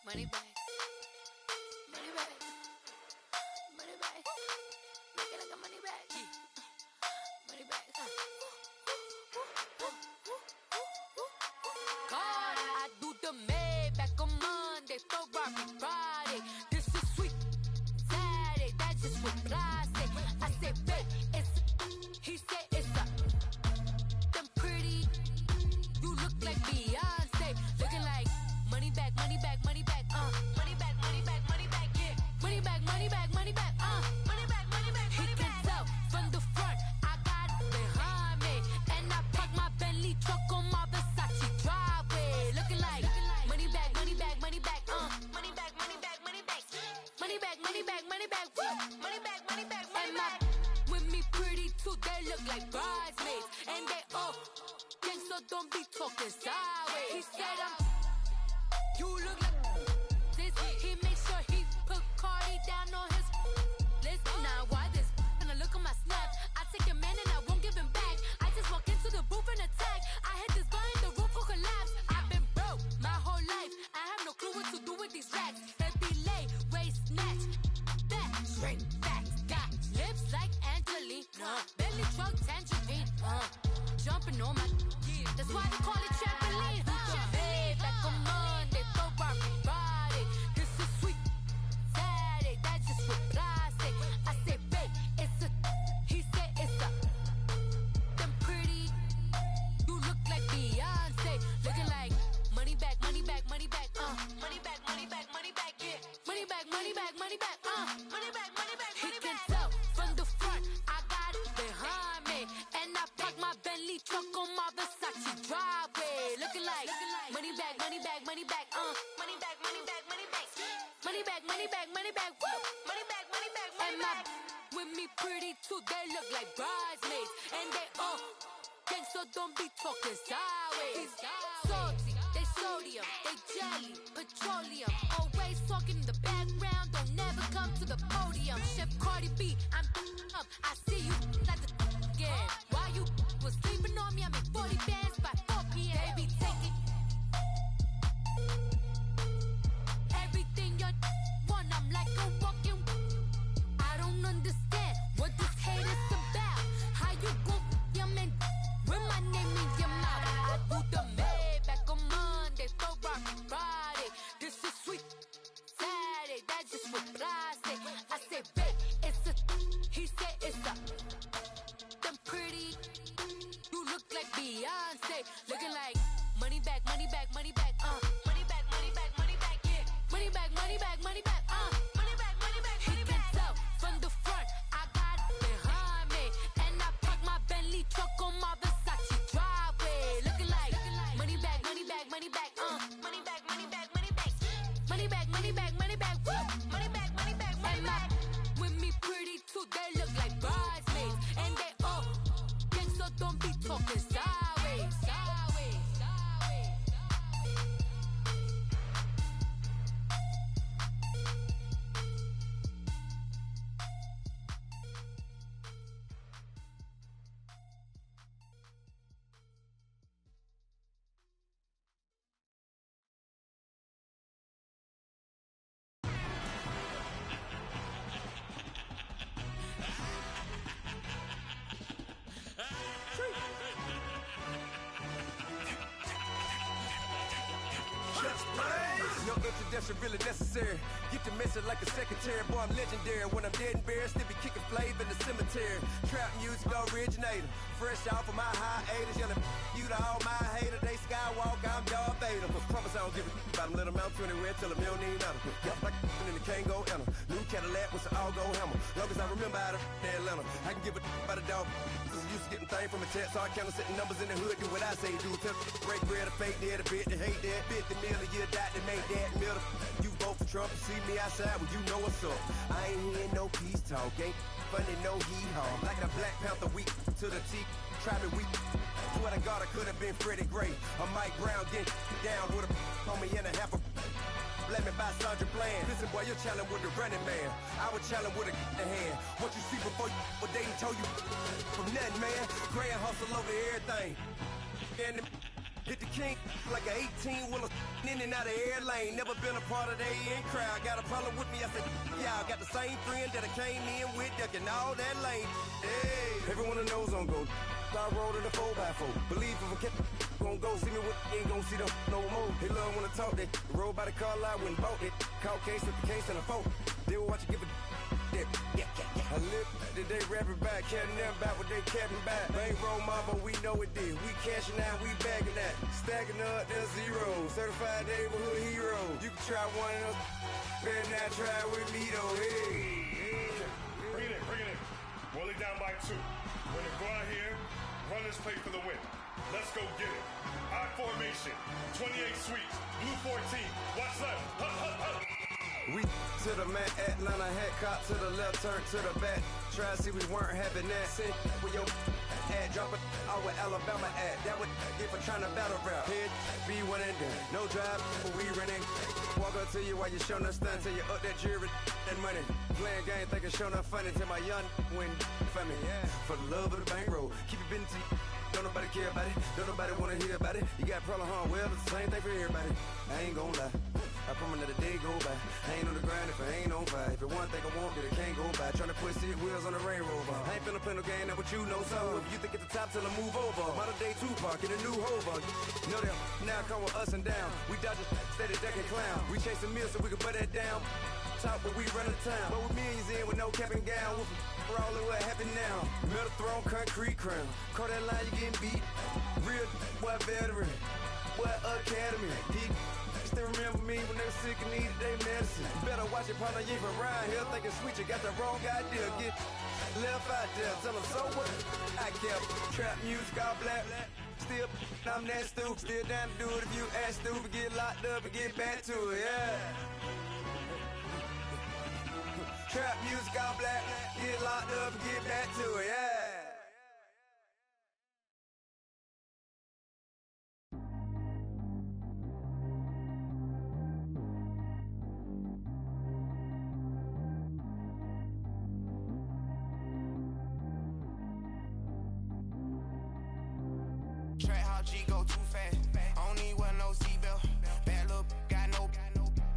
Money bag. Money bag. Money bag. Make it like a money bag. Money bag. God, I do the Maybach on Monday, Ferrari Friday. This is sweet Saturday, that's just what I say. I say, babe, it's he said it's a them pretty. You look like Beyonce, looking like money bag, money bag, money bag, money bag, money bag, money bag, yeah. Money bag, money bag, money bag, money bag, money bag, money bag. He can tell from the front, I got it behind me, and I park my Bentley truck on my Versace driveway, looking like money bag, money bag, money bag, money bag, money bag, money bag, money bag, money bag, money bag, money bag, money bag, money bag. With me pretty too, they look like bridesmaids, and they all gang, so don't be talking sideways. He said you look like this. He makes sure he put Cardi down on his list. Now why this? And I look on my snap. I take a man and I won't give him back. I just walk into the booth and attack. I hit this button, the roof will collapse. I've been broke my whole life. I have no clue what to do with these racks. Heavy lay, waist snatch, back, straight back. Got lips like Angelina, belly truck tangerine. Jumping on my, that's why they call it trampoline. Back on Monday, Ferrari Friday. This is sweet Saturday, that's just what I say. I say, babe, it's a, he said it's a, them pretty. You look like Beyonce, looking like money bag, money bag, money bag, money bag, money bag, money bag, yeah. Money bag, money bag, money bag, money bag, money bag, money bag. He can tell from the front, I got it behind me, and I park my Bentley truck on my Versace driveway, looking like money bag, money bag, money bag, money bag, money bag, money bag, money bag, money bag, money bag, money bag, money bag, money bag. With me pretty too, they look like bridesmaids, and they all gang, so don't be talking sideways. Salty, they sodium, they jelly, petroleum. Always talking in the background, don't never come to the podium. Chef Cardi B, I'm up. I see you at the again. While you was sleeping on me, I make 40 bands by 4 p.m. Baby, take it. Everything you want, I'm like a walking. I don't understand what this hate is about. How you go your man with my name in your mouth? I do the Maybach on Monday, Ferrari Friday. This is sweet Saturday, that's just what I say. I say, babe, it's a, he said it's a, them pretty. You look like Beyonce, looking like money bag, money bag, money bag, money bag, money bag, money bag, yeah. Money bag, money bag, money bag, money bag, money bag. He can tell from the front, I got it behind me, and I park my Bentley truck on my Versace driveway, looking like money bag, money bag, money bag, money bag, money bag, money bag, money bag, money bag, money bag, money bag, money bag, money bag. With me pretty too, they look like bridesmaids, and they all gang, so don't be talking sideways. Sideways, sideways. Ambidextrous really necessary. Get the message like a secretary. Boy, I'm legendary. When I'm dead and buried, still be kicking flavor in the cemetery. Trap music originator. Fresh off of my hiatus. Yelling you to all my haters. They skywalk, I'm Darth Vader. Promise I don't give a about them. Let them out to anywhere. Tell them you don't need matter. Yup, like and the can't go enter. New Cadillac with an all-go hammer. Long as I remember how to Atlanta. I can give a about a dog. Used to getting things from a text. So I count setting numbers in the hood. Do what I say do. Tell break bread, a fake dead, a bit, they hate that. 50 million a year, die to make that middle. You vote for Trump, you see me outside, well, you know what's up. I ain't hearing no peace talk, ain't funny, no hee-haw. Like a Black Panther weak to the teeth, try me weak. Swear to God, I could have been Freddie Gray. Or Mike Brown getting down with a on me and a half a. Let me buy Sandra Bland. Listen, boy, you're challenging with the running man. I was challenging with a hand. What you see before you, what they told you from nothing, man. Grand hustle over everything. And hit the king like an 18-wheeler in and out of air lane. Never been a part of the A.N. crowd. Got a problem with me, I said, yeah, I got the same friend that I came in with, ducking all that lane. Hey, everyone that knows on go. I rolled in a 4x4. Believe if I kept gon' go see me with ain't gon' see them no more. They love when I talk that. Rolled by the car lot, went and bought it. Caught case with the case and a phone. They will watch you give a that. I live today rapping back, caring them back what they capping back. Bankroll mama, we know it did. We cashing out, we bagging that. Stacking up, there's zero. Certified neighborhood hero. You can try one of them. Better not try with me though. Hey. Bring it in. Roll it down by 2. We're gonna go out here, run this play for the win. Let's go get it. I formation, 28 sweeps, blue 14. Watch left. Hup. We to the mat, Atlanta hat cop to the left, turn to the back. Try to see we weren't having that. Send with your ad, drop it out with Alabama ad. That would get for trying to battle rap. Head, be one and done. No drive, but we running. Walk up to you while you showing us stun till you up that jewelry and money. Playing game, thinking showing up funny till my young win for me. Yeah. For the love of the bankroll, keep it been to you. Don't nobody care about it. Don't nobody wanna hear about it. You got problem, huh? Well, it's the same thing for everybody. I ain't gon' lie. I promise that a day go by. I ain't on the grind if I ain't on fire. If it one thing I want, then it can't go by. Tryna put 6 wheels on the Range Rover. I ain't finna play no game, that what you know. So if you think at the top till I move over. Modern day Tupac in a new hover. Know that now come with us and down. We dodge a steady decking clown. We chasing meals so we can butt that down. Top but we run the town. But with millions in with no cap and gown. We're all in what happened now. Metal throne, concrete crown. Call that line, you getting beat. Real what veteran. What academy. Still remember me when they were sick and needed their medicine. Better watch it, partner, you ain't from around here thinking sweet, you got the wrong idea. Get left out there, tell them so what? I kept trap music all black. Still, I'm that stupid. Still down to do it if you act stupid. Get locked up and get back to it, yeah. Trap music all black. Get locked up and get back to it, yeah. Track how G go too fast. I don't need one no seatbelt. Bad little got no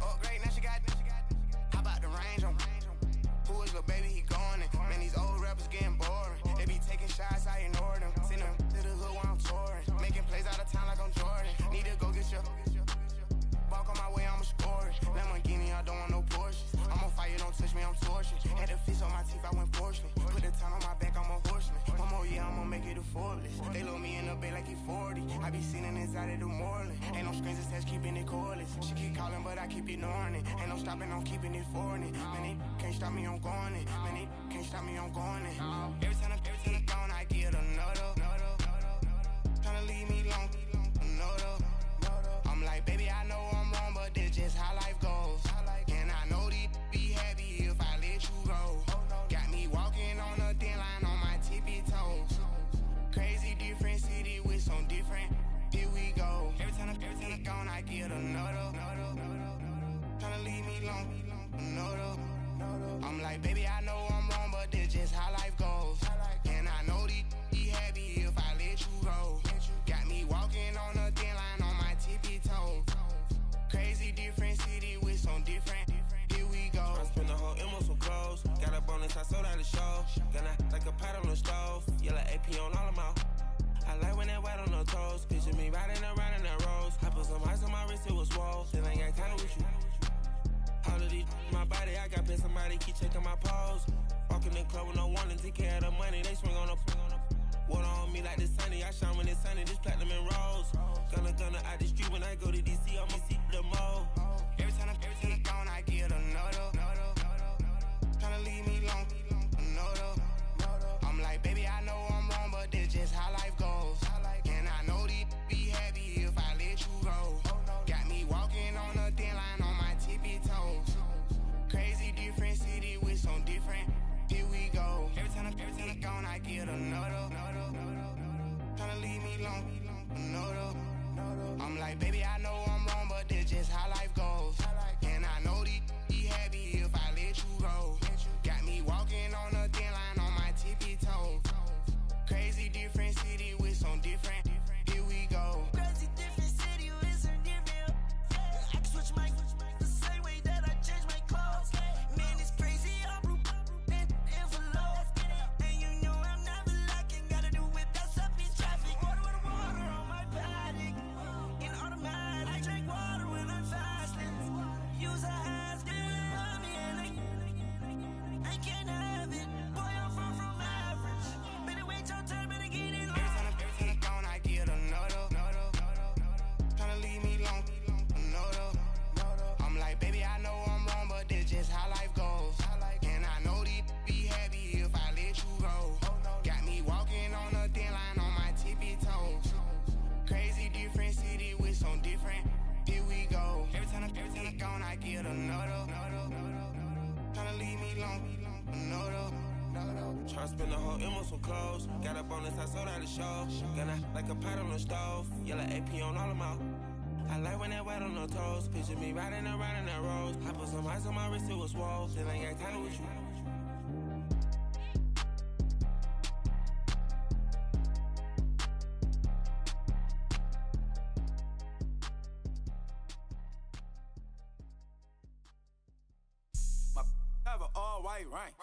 upgrade. Now she got. How about the range on? Who is the baby? He going in. Man, these old rappers getting boring. They be taking shots, I ignore them. Send them to the hood while I'm touring. Making plays out of town like I'm Jordan. Need to go get your. Walk on my way, I'ma score it. Lamborghini, I don't want no Porsches. I'm on fire, don't touch me, I'm torching. Had the fish on my teeth, I went fortunate. Put the town on my back, I'm a horseman. One more year, I'ma make it a Forbes. They load me in the bay like he 40. I be sitting inside of the Moreland. Ain't no strings attached, keeping it cordless. She keep calling, but I keep ignoring it. Ain't no stopping, I'm keeping it for it. Man, they can't stop me, I'm going it. Man, they can't stop me, I'm going it. Every time I'm gone, I get another. Tryna leave me long, another. I'm like, baby, I know I'm wrong, but that's just how life goes. And I know these be happy if I let you go. Got me walking on a thin line on my tippy toes. Crazy different city with some different. Here we go. Every time I'm gone, I get another. Tryna leave me long, another. I'm like, baby, I know I'm wrong, but that's just how life goes. And I know these be happy if I let you go. Got me walking on a thin line on my tippy toes. Crazy different city with some different. Here we go. I spend the whole M on some clothes. Got a bonus, I sold out the show. Gonna like a pot on the stove. Yellow AP on all of my. I like when that white on the toes. Picture me riding around in that rose. I put some ice on my wrist, it was swole. Still ain't got time with you. body, I got pissed, somebody keep checking my pose. Walking in the club with no warning, take care of the money, they swing on the water on me like the sunny, I shine when it's sunny, this platinum and rose. Gonna out the street when I go to DC, I'ma see the mall. Every time I'm gone, I get another. Tryna leave me alone, another. I'm like, baby, I know I'm wrong, but this just how life goes. And I know these be happy if I let you go. Got me walking on a thin line on my tippy toes. Crazy different city with some different. Here we go. Every time I'm gone, I get another. Tryna leave me alone, another. I'm like, baby, I know I'm wrong, but this just how life goes. And I know these be happy if I let you go. Got me walking on a thin line on my tippy toes. Crazy different city with some different. Here we go. Crazy different city with some different. I can switch my the same way that I change my clothes. Man, it's crazy. I'm blue and envelope. And you know I'm never lacking. Gotta do it. That's up in traffic. Water on my paddock. In automatic. I drink water when I'm fasting. Use a ass on me and I can't have it. Boy, I'm far from average. Better wait your turn, better get in line. Every time I'm gone, I get another. Tryna leave me alone, another. I'm like, baby, I know I'm wrong, but this just how life goes. And I know these be happy if I let you go. Got me walking on a thin line on my tippy toes. Crazy different city with some different. Here we go. Every time I'm gone, I get another. Tryna leave me alone, another. Tryna spend the whole M on some clothes. Got up on this, I sold out the show. Gonna like a pot on the stove. Yellow AP on all of my. I like when that wet on the toes. Picture me riding around in that rose. I put some ice on my wrist, it was swole. Still ain't got time with you. My have an all-white rank.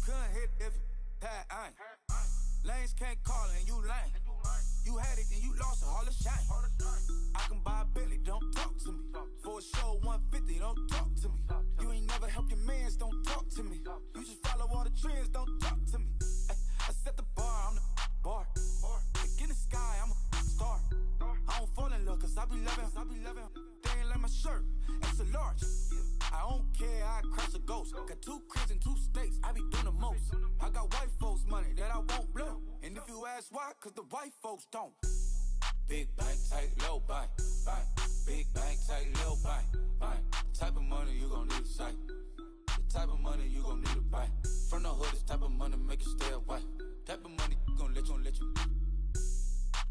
Couldn't hit if it had ain't. Lanes can't call it and you lame. You had it and you lost it, all the shine. I can buy a Billy, don't talk to me. For a show 150, don't talk to me. You ain't never helped your mans, don't talk to me. You just follow all the trends, don't talk to me. I set the bar, I'm the bar. Like in the sky, I'm a star. I don't fall in love cause I be loving. They ain't like my shirt, it's a large. I don't care, I crash a ghost. Got 2 cribs in 2 states, I be doing the most. I got white folks money that I won't blow. And if you ask why, cause the white folks don't. Big bank, tight, low bank. Big bank, tight, low bank. Type of money you gon' need a sight. The type of money you gon' need to buy. From the hood, this type of money make you stay away. Type of money gon' let you.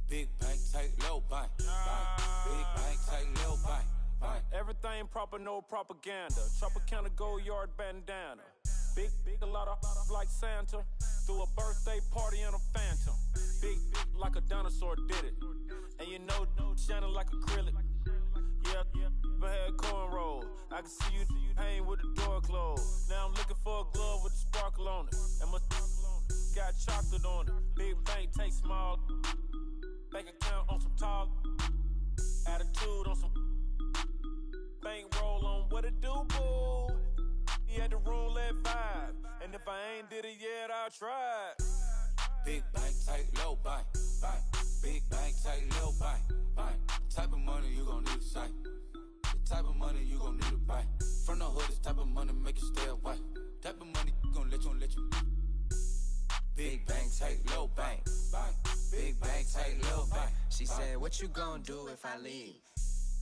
Big bank, tight, low bank. Big bank, tight, low bank. Everything proper, no propaganda. Tropicana gold yard bandana. Big, a lot of like Santa. Threw a birthday party in a phantom. Big like a dinosaur did it. And you know, shining like acrylic. Yeah, but had cornrow. I can see you hang with the door closed. Now I'm looking for a glove with a sparkle on it. And my got chocolate on it. Big bank, take small. Bank account on some tall. Attitude on some. Bankroll on what it do, boo. He had the roulette vibe. And if I ain't did it yet, I'll try. Big bank, tight, low bank. Big bank, tight, low bank. Type of money you gon' need a sight. The type of money you gon' need to buy. From the hood, this type of money make you stay away. Type of money gon' let you. Big bank, tight, low bank. Big bank, tight, low bank. She said, what you gon' do if I leave?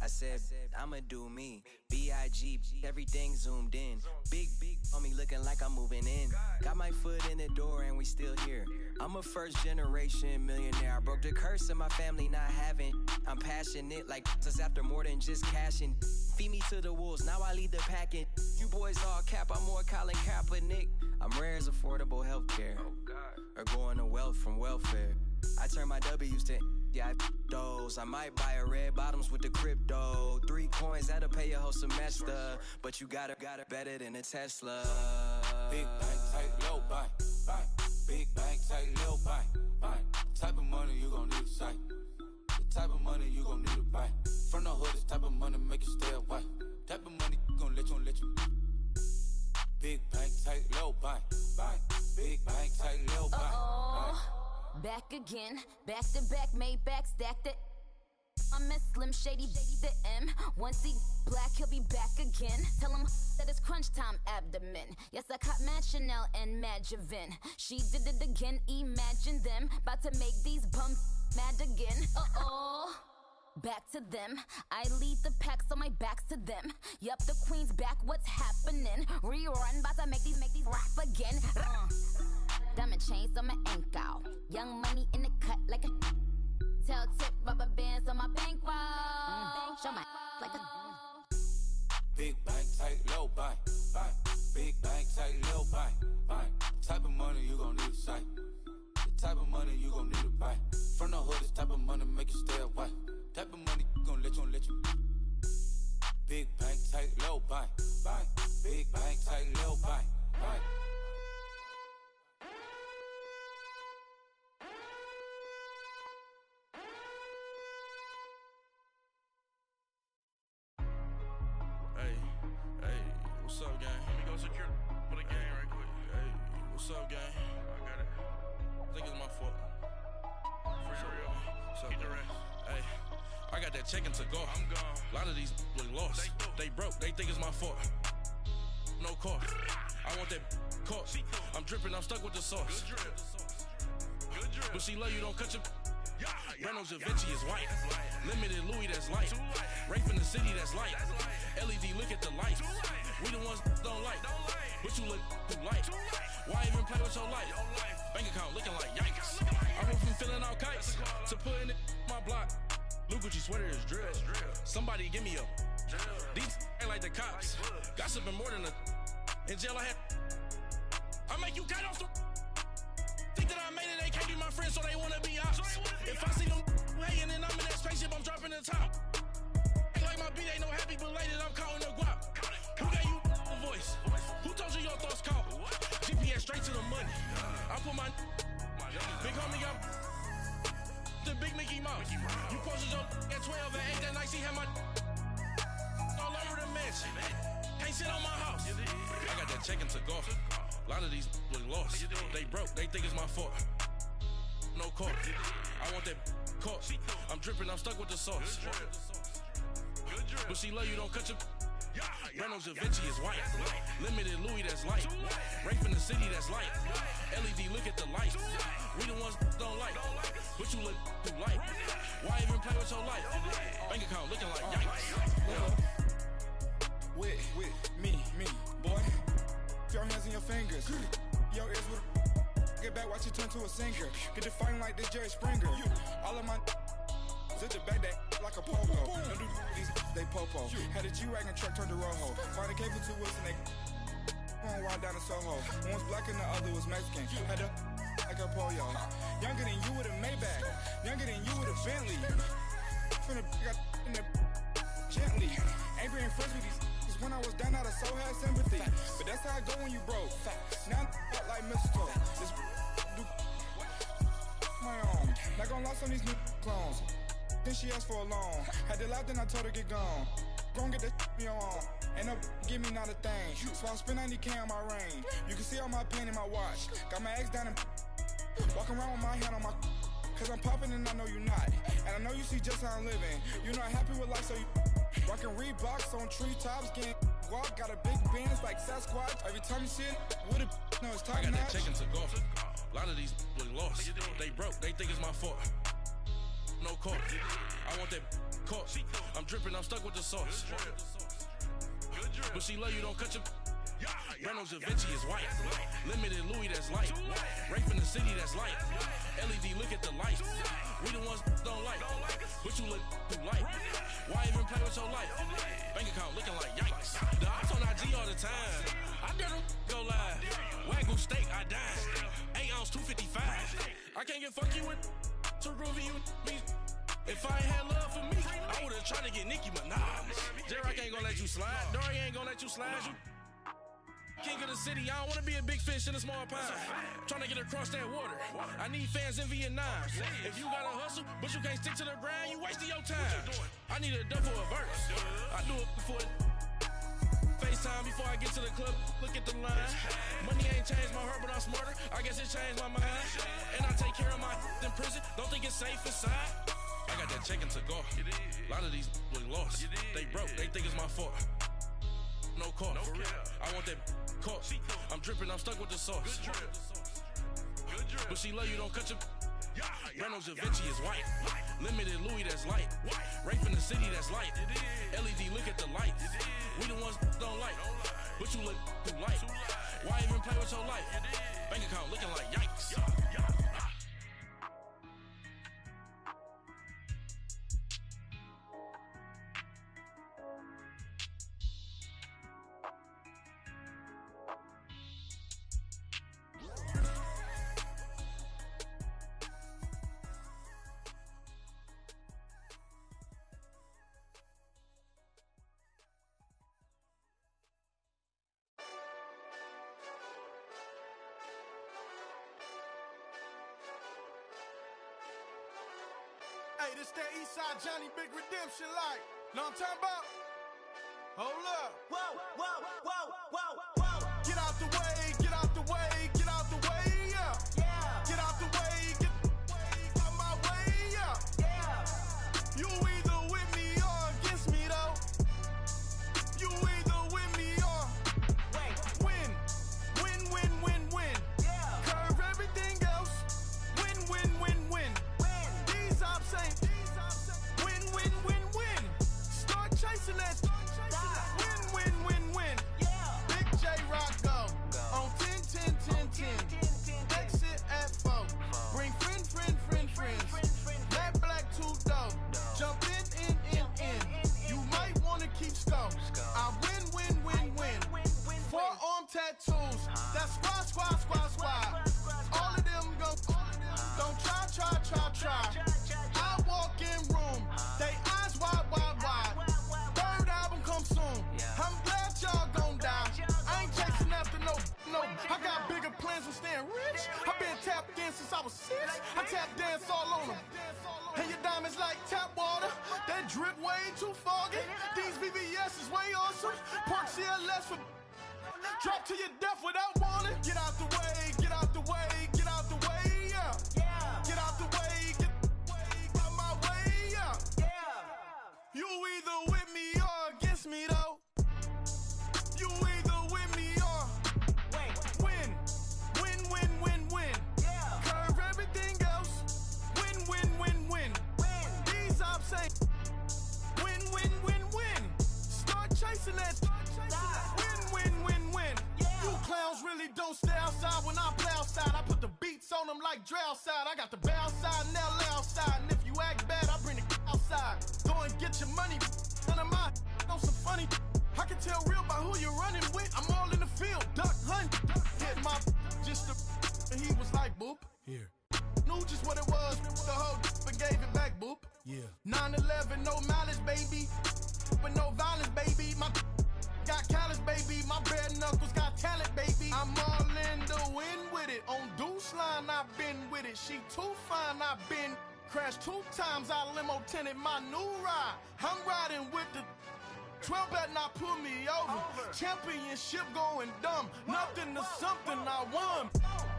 I said, I'ma do me. B.I.G. Everything zoomed in. Big on me looking like I'm moving in. Got my foot in the door and we still here. I'm a first generation millionaire. I broke the curse of my family not having. I'm passionate like this after more than just cashing. Feed me to the wolves, now I lead the packing. You boys all cap, I'm more Colin Kaepernick. I'm rare as affordable healthcare. Or going to wealth from welfare. I turn my W's to those. I might buy a red bottoms with the crypto. 3 coins, that'll pay your whole semester. But you got it better than a Tesla. Big bank, tight, low bank. Big bank, tight, low bank. Type of money you gon' need a sight. The type of money you gon' need to buy. From the hood, this type of money make you stay away. Type of money gon' let you. bank, bank. Big bank, tight little bank. Back again, back to back, made back, stacked it. I'm a Slim Shady, the M. Once he black, he'll be back again. Tell him that it's crunch time abdomen. Yes, I caught Mad Chanel and Mad Javin. She did it again, imagine them. About to make these bums mad again. Back to them. I lead the pack, so my back's to them. Yup, the queen's back, what's happening? Rerun, about to make these rap again. Diamond chains on my ankle. Young money in the cut like a tail tip, rubber bands on my bankroll. Show my like a big bank, tight low bank, bank. Big bank, tight low bank, bank. Type of money you gon' need a sight. The type of money you gon' need to buy. From the hood, this type of money make you stay away. Type of money gon' let you. Big bank, tight low bank, bank. Big bank, tight low bank, bank. What's up, gang? Let me go secure for the game right quick. Hey, what's up, gang? I got it. I think it's my fault. For real. What's up, the rest. Hey, I got that check-in to go. I'm gone. A lot of these look lost. They broke. They think it's my fault. No car. I want that caught. I'm dripping. I'm stuck with the sauce. Good drip. Good drip. But she love you. Don't cut your... Reynolds Da Vinci is white. Limited Louis, that's light. Rape in the city, that's light. LED, look at the lights. We the ones don't like. But you look too light. Why even play with your life? Bank account looking like yikes. I went from filling out kites to putting it in my block. Look what you sweater is drill. Somebody give me a. These ain't like the cops. Gossiping more than a. In jail I had. I make you cut off the. Think that I made it, they can't be my friends, so they wanna be ops. If I see them hating and I'm in that spaceship, I'm dropping the top. Ain't like my beat, ain't no happy belated, I'm calling the guap. Who gave you a voice? Who told you your thoughts count? GPS straight to the money. I put my big homie up the big Mickey Mouse. You posted your at 12 and 8 that night, she had my all over the mansion. Can't sit on my house. I got that check-in to golf. A lot of these look lost. They broke, they think it's my fault. No car. I want that caught. I'm dripping, I'm stuck with the sauce. But she love you, don't cut your. Reynolds Da Vinci is white. Limited Louis, that's light. Rape in the city, that's light. LED, look at the lights. We the ones don't like. But you look too light. Why even play with your life? Bank account looking like yikes. With me, boy. Your hands in your fingers. Your ears with get back, watch you turn to a singer. Get to fighting like this Jerry Springer. All of my zip the back that like a pogo. Don't do these they popo. Had a G-Wagon truck turned to Rojo. Find a cable 2 wheels and they going wild down in Soho. One was black and the other was Mexican. Had a like a pollo. Younger than you with a Maybach. Younger than you with a Bentley. From the got in the gently. Ain't being friends with these. When I was down, I so had sympathy. But that's how I go when you broke. Now I'm like mistletoe. This do my own. Not gonna lie on these new clones. Then she asked for a loan. Had to laugh, then I told her get gone. Gon' get that me on. Ain't no give me not a thing. So I spend 90K on my range. You can see all my pain in my watch. Got my ex down and walking around with my hand on my. Cause I'm popping and I know you not. And I know you see just how I'm living. You're not happy with life, so you. Rockin' Reeboks on treetops, getting guap, got a big Benz like Sasquatch. Every time you see it, with it, no, it's top notch. I got that check-in to golf. A lot of these look lost. They broke, they think it's my fault. No car. I want that caught. I'm dripping, I'm stuck with the sauce. But she love you, don't cut your. Reynolds Da Vinci is white. Limited Louis, that's light. Rape in the city, that's light. LED, look at the lights. We the ones don't like. But you look too light. Why even play with your life? Bank account looking like yikes. The ops on IG all the time. I dare them go live. Wagyu steak, I died. 8 ounce, 255. I can't get fuck you with too groovy you me. If I ain't had love for me, I would've tried to get Nicki Minaj. J-Rock ain't gonna let you slide. Dory ain't gonna let you slide. You king of the city, I don't wanna be a big fish in a small pond. Trying to get across that water. I need fans in Vietnam. If you gotta hustle, but you can't stick to the grind, you wasting your time. I need a double a verse. I do it for it. FaceTime before I get to the club, look at the line. Money ain't changed my heart, but I'm smarter. I guess it changed my mind. And I take care of my in prison, don't think it's safe inside. I got that check to go. A lot of these look lost. They broke, they think it's my fault. No call, for real. I want that caught. I'm dripping, I'm stuck with the sauce. But she love you, don't cut your... Breno Javinci is white. Limited Louis, that's light. Rafe in the city, that's light. LED, look at the lights. We the ones don't like. But you look too light. Why even play with your life? Bank account looking like yikes. Hey, this that Eastside Johnny Big Redemption like. Know what I'm talking about? Hold up. Whoa, whoa, whoa, whoa, whoa. Get out the way, get out the way, get out the way, yeah. Yeah. Get out the way, get out my way, yeah. Yeah. You either with me or against me though. You either with me or win. Win, win, win, win. Yeah. Curve everything else. Win, win, win, win. These ops ain't win, win, win, win. Start chasing that. Win, win, win, win. Yeah. Big J Rock go on 10, 10, 10, 10. Exit at 4. Bring friend, friend, friend, friends. Black, two dough. Jump in. You might wanna keep score. I win, win, win, win. Forearm tattoos. That's squad. All of them go. Don't try. I walk in room. They eyes wide. Third album come soon. I'm glad y'all gon' die. I ain't chasing after no. I got bigger plans for staying rich. I been tap dancing since I was 6. I tap dance all on them. And your diamonds like tap water. That drip way too foggy. These VVS is way awesome. Park CLS for drop to your death without warning. Get out the way, get out the way, get out the way, yeah. Yeah. Get out the way, get out my way, yeah. Yeah. You either with me or against me though. You either with me or win. Win, win, win, win. Yeah. Curve everything else. Win, win, win, win. These ops ain't win, win, win, win. Start chasing that. Win, win, win. Yeah. You clowns really don't stay outside when I play outside. I put the beats on them like Dre outside. I got the bay outside and LA outside. And if you act bad, I bring the outside. Go and get your money. None of my on some funny. I can tell real by who you're running with. I'm all in the field. Duck hunt. Hit my just the and he was like boop. Here. Knew just what it was. The whole and gave it back boop. Yeah. 9/11, no malice, baby. But no violence, baby. My got callous, baby. My bare knuckles got talent, baby. I'm all in the wind with it. On Deuce line, I've been with it. She too fine, I've been crashed 2 times. I limo tinted my new ride. I'm riding with the 12 better not pull me over. Championship going dumb. Nothing to something I won.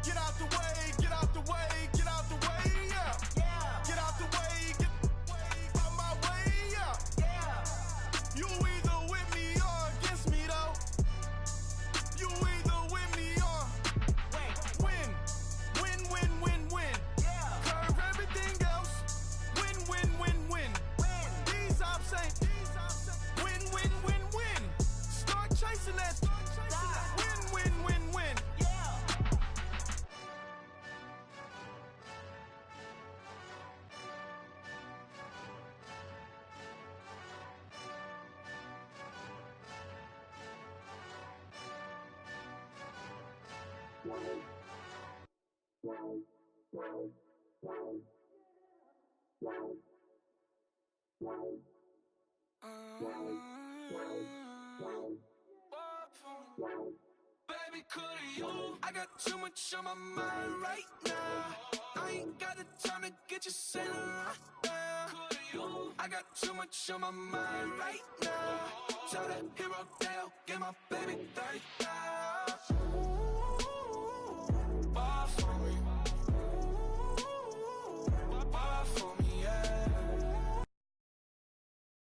Get out the way, get out the way, get out the way, yeah. Yeah. Get out the way, get out my way, yeah. Yeah. You either with me or against me though. You either with me or win. Win, win, win, win. Yeah. Curve everything else. Win, win, win, win. These ops ain't win, win, win, win. Start chasing that. Win, win, win, win. Yeah. Baby, could you? I got too much on my mind right now. I ain't got the time to get you sitting right now. Could you? I got too much on my mind right now. Tell that hero Dale, get my baby 30 now.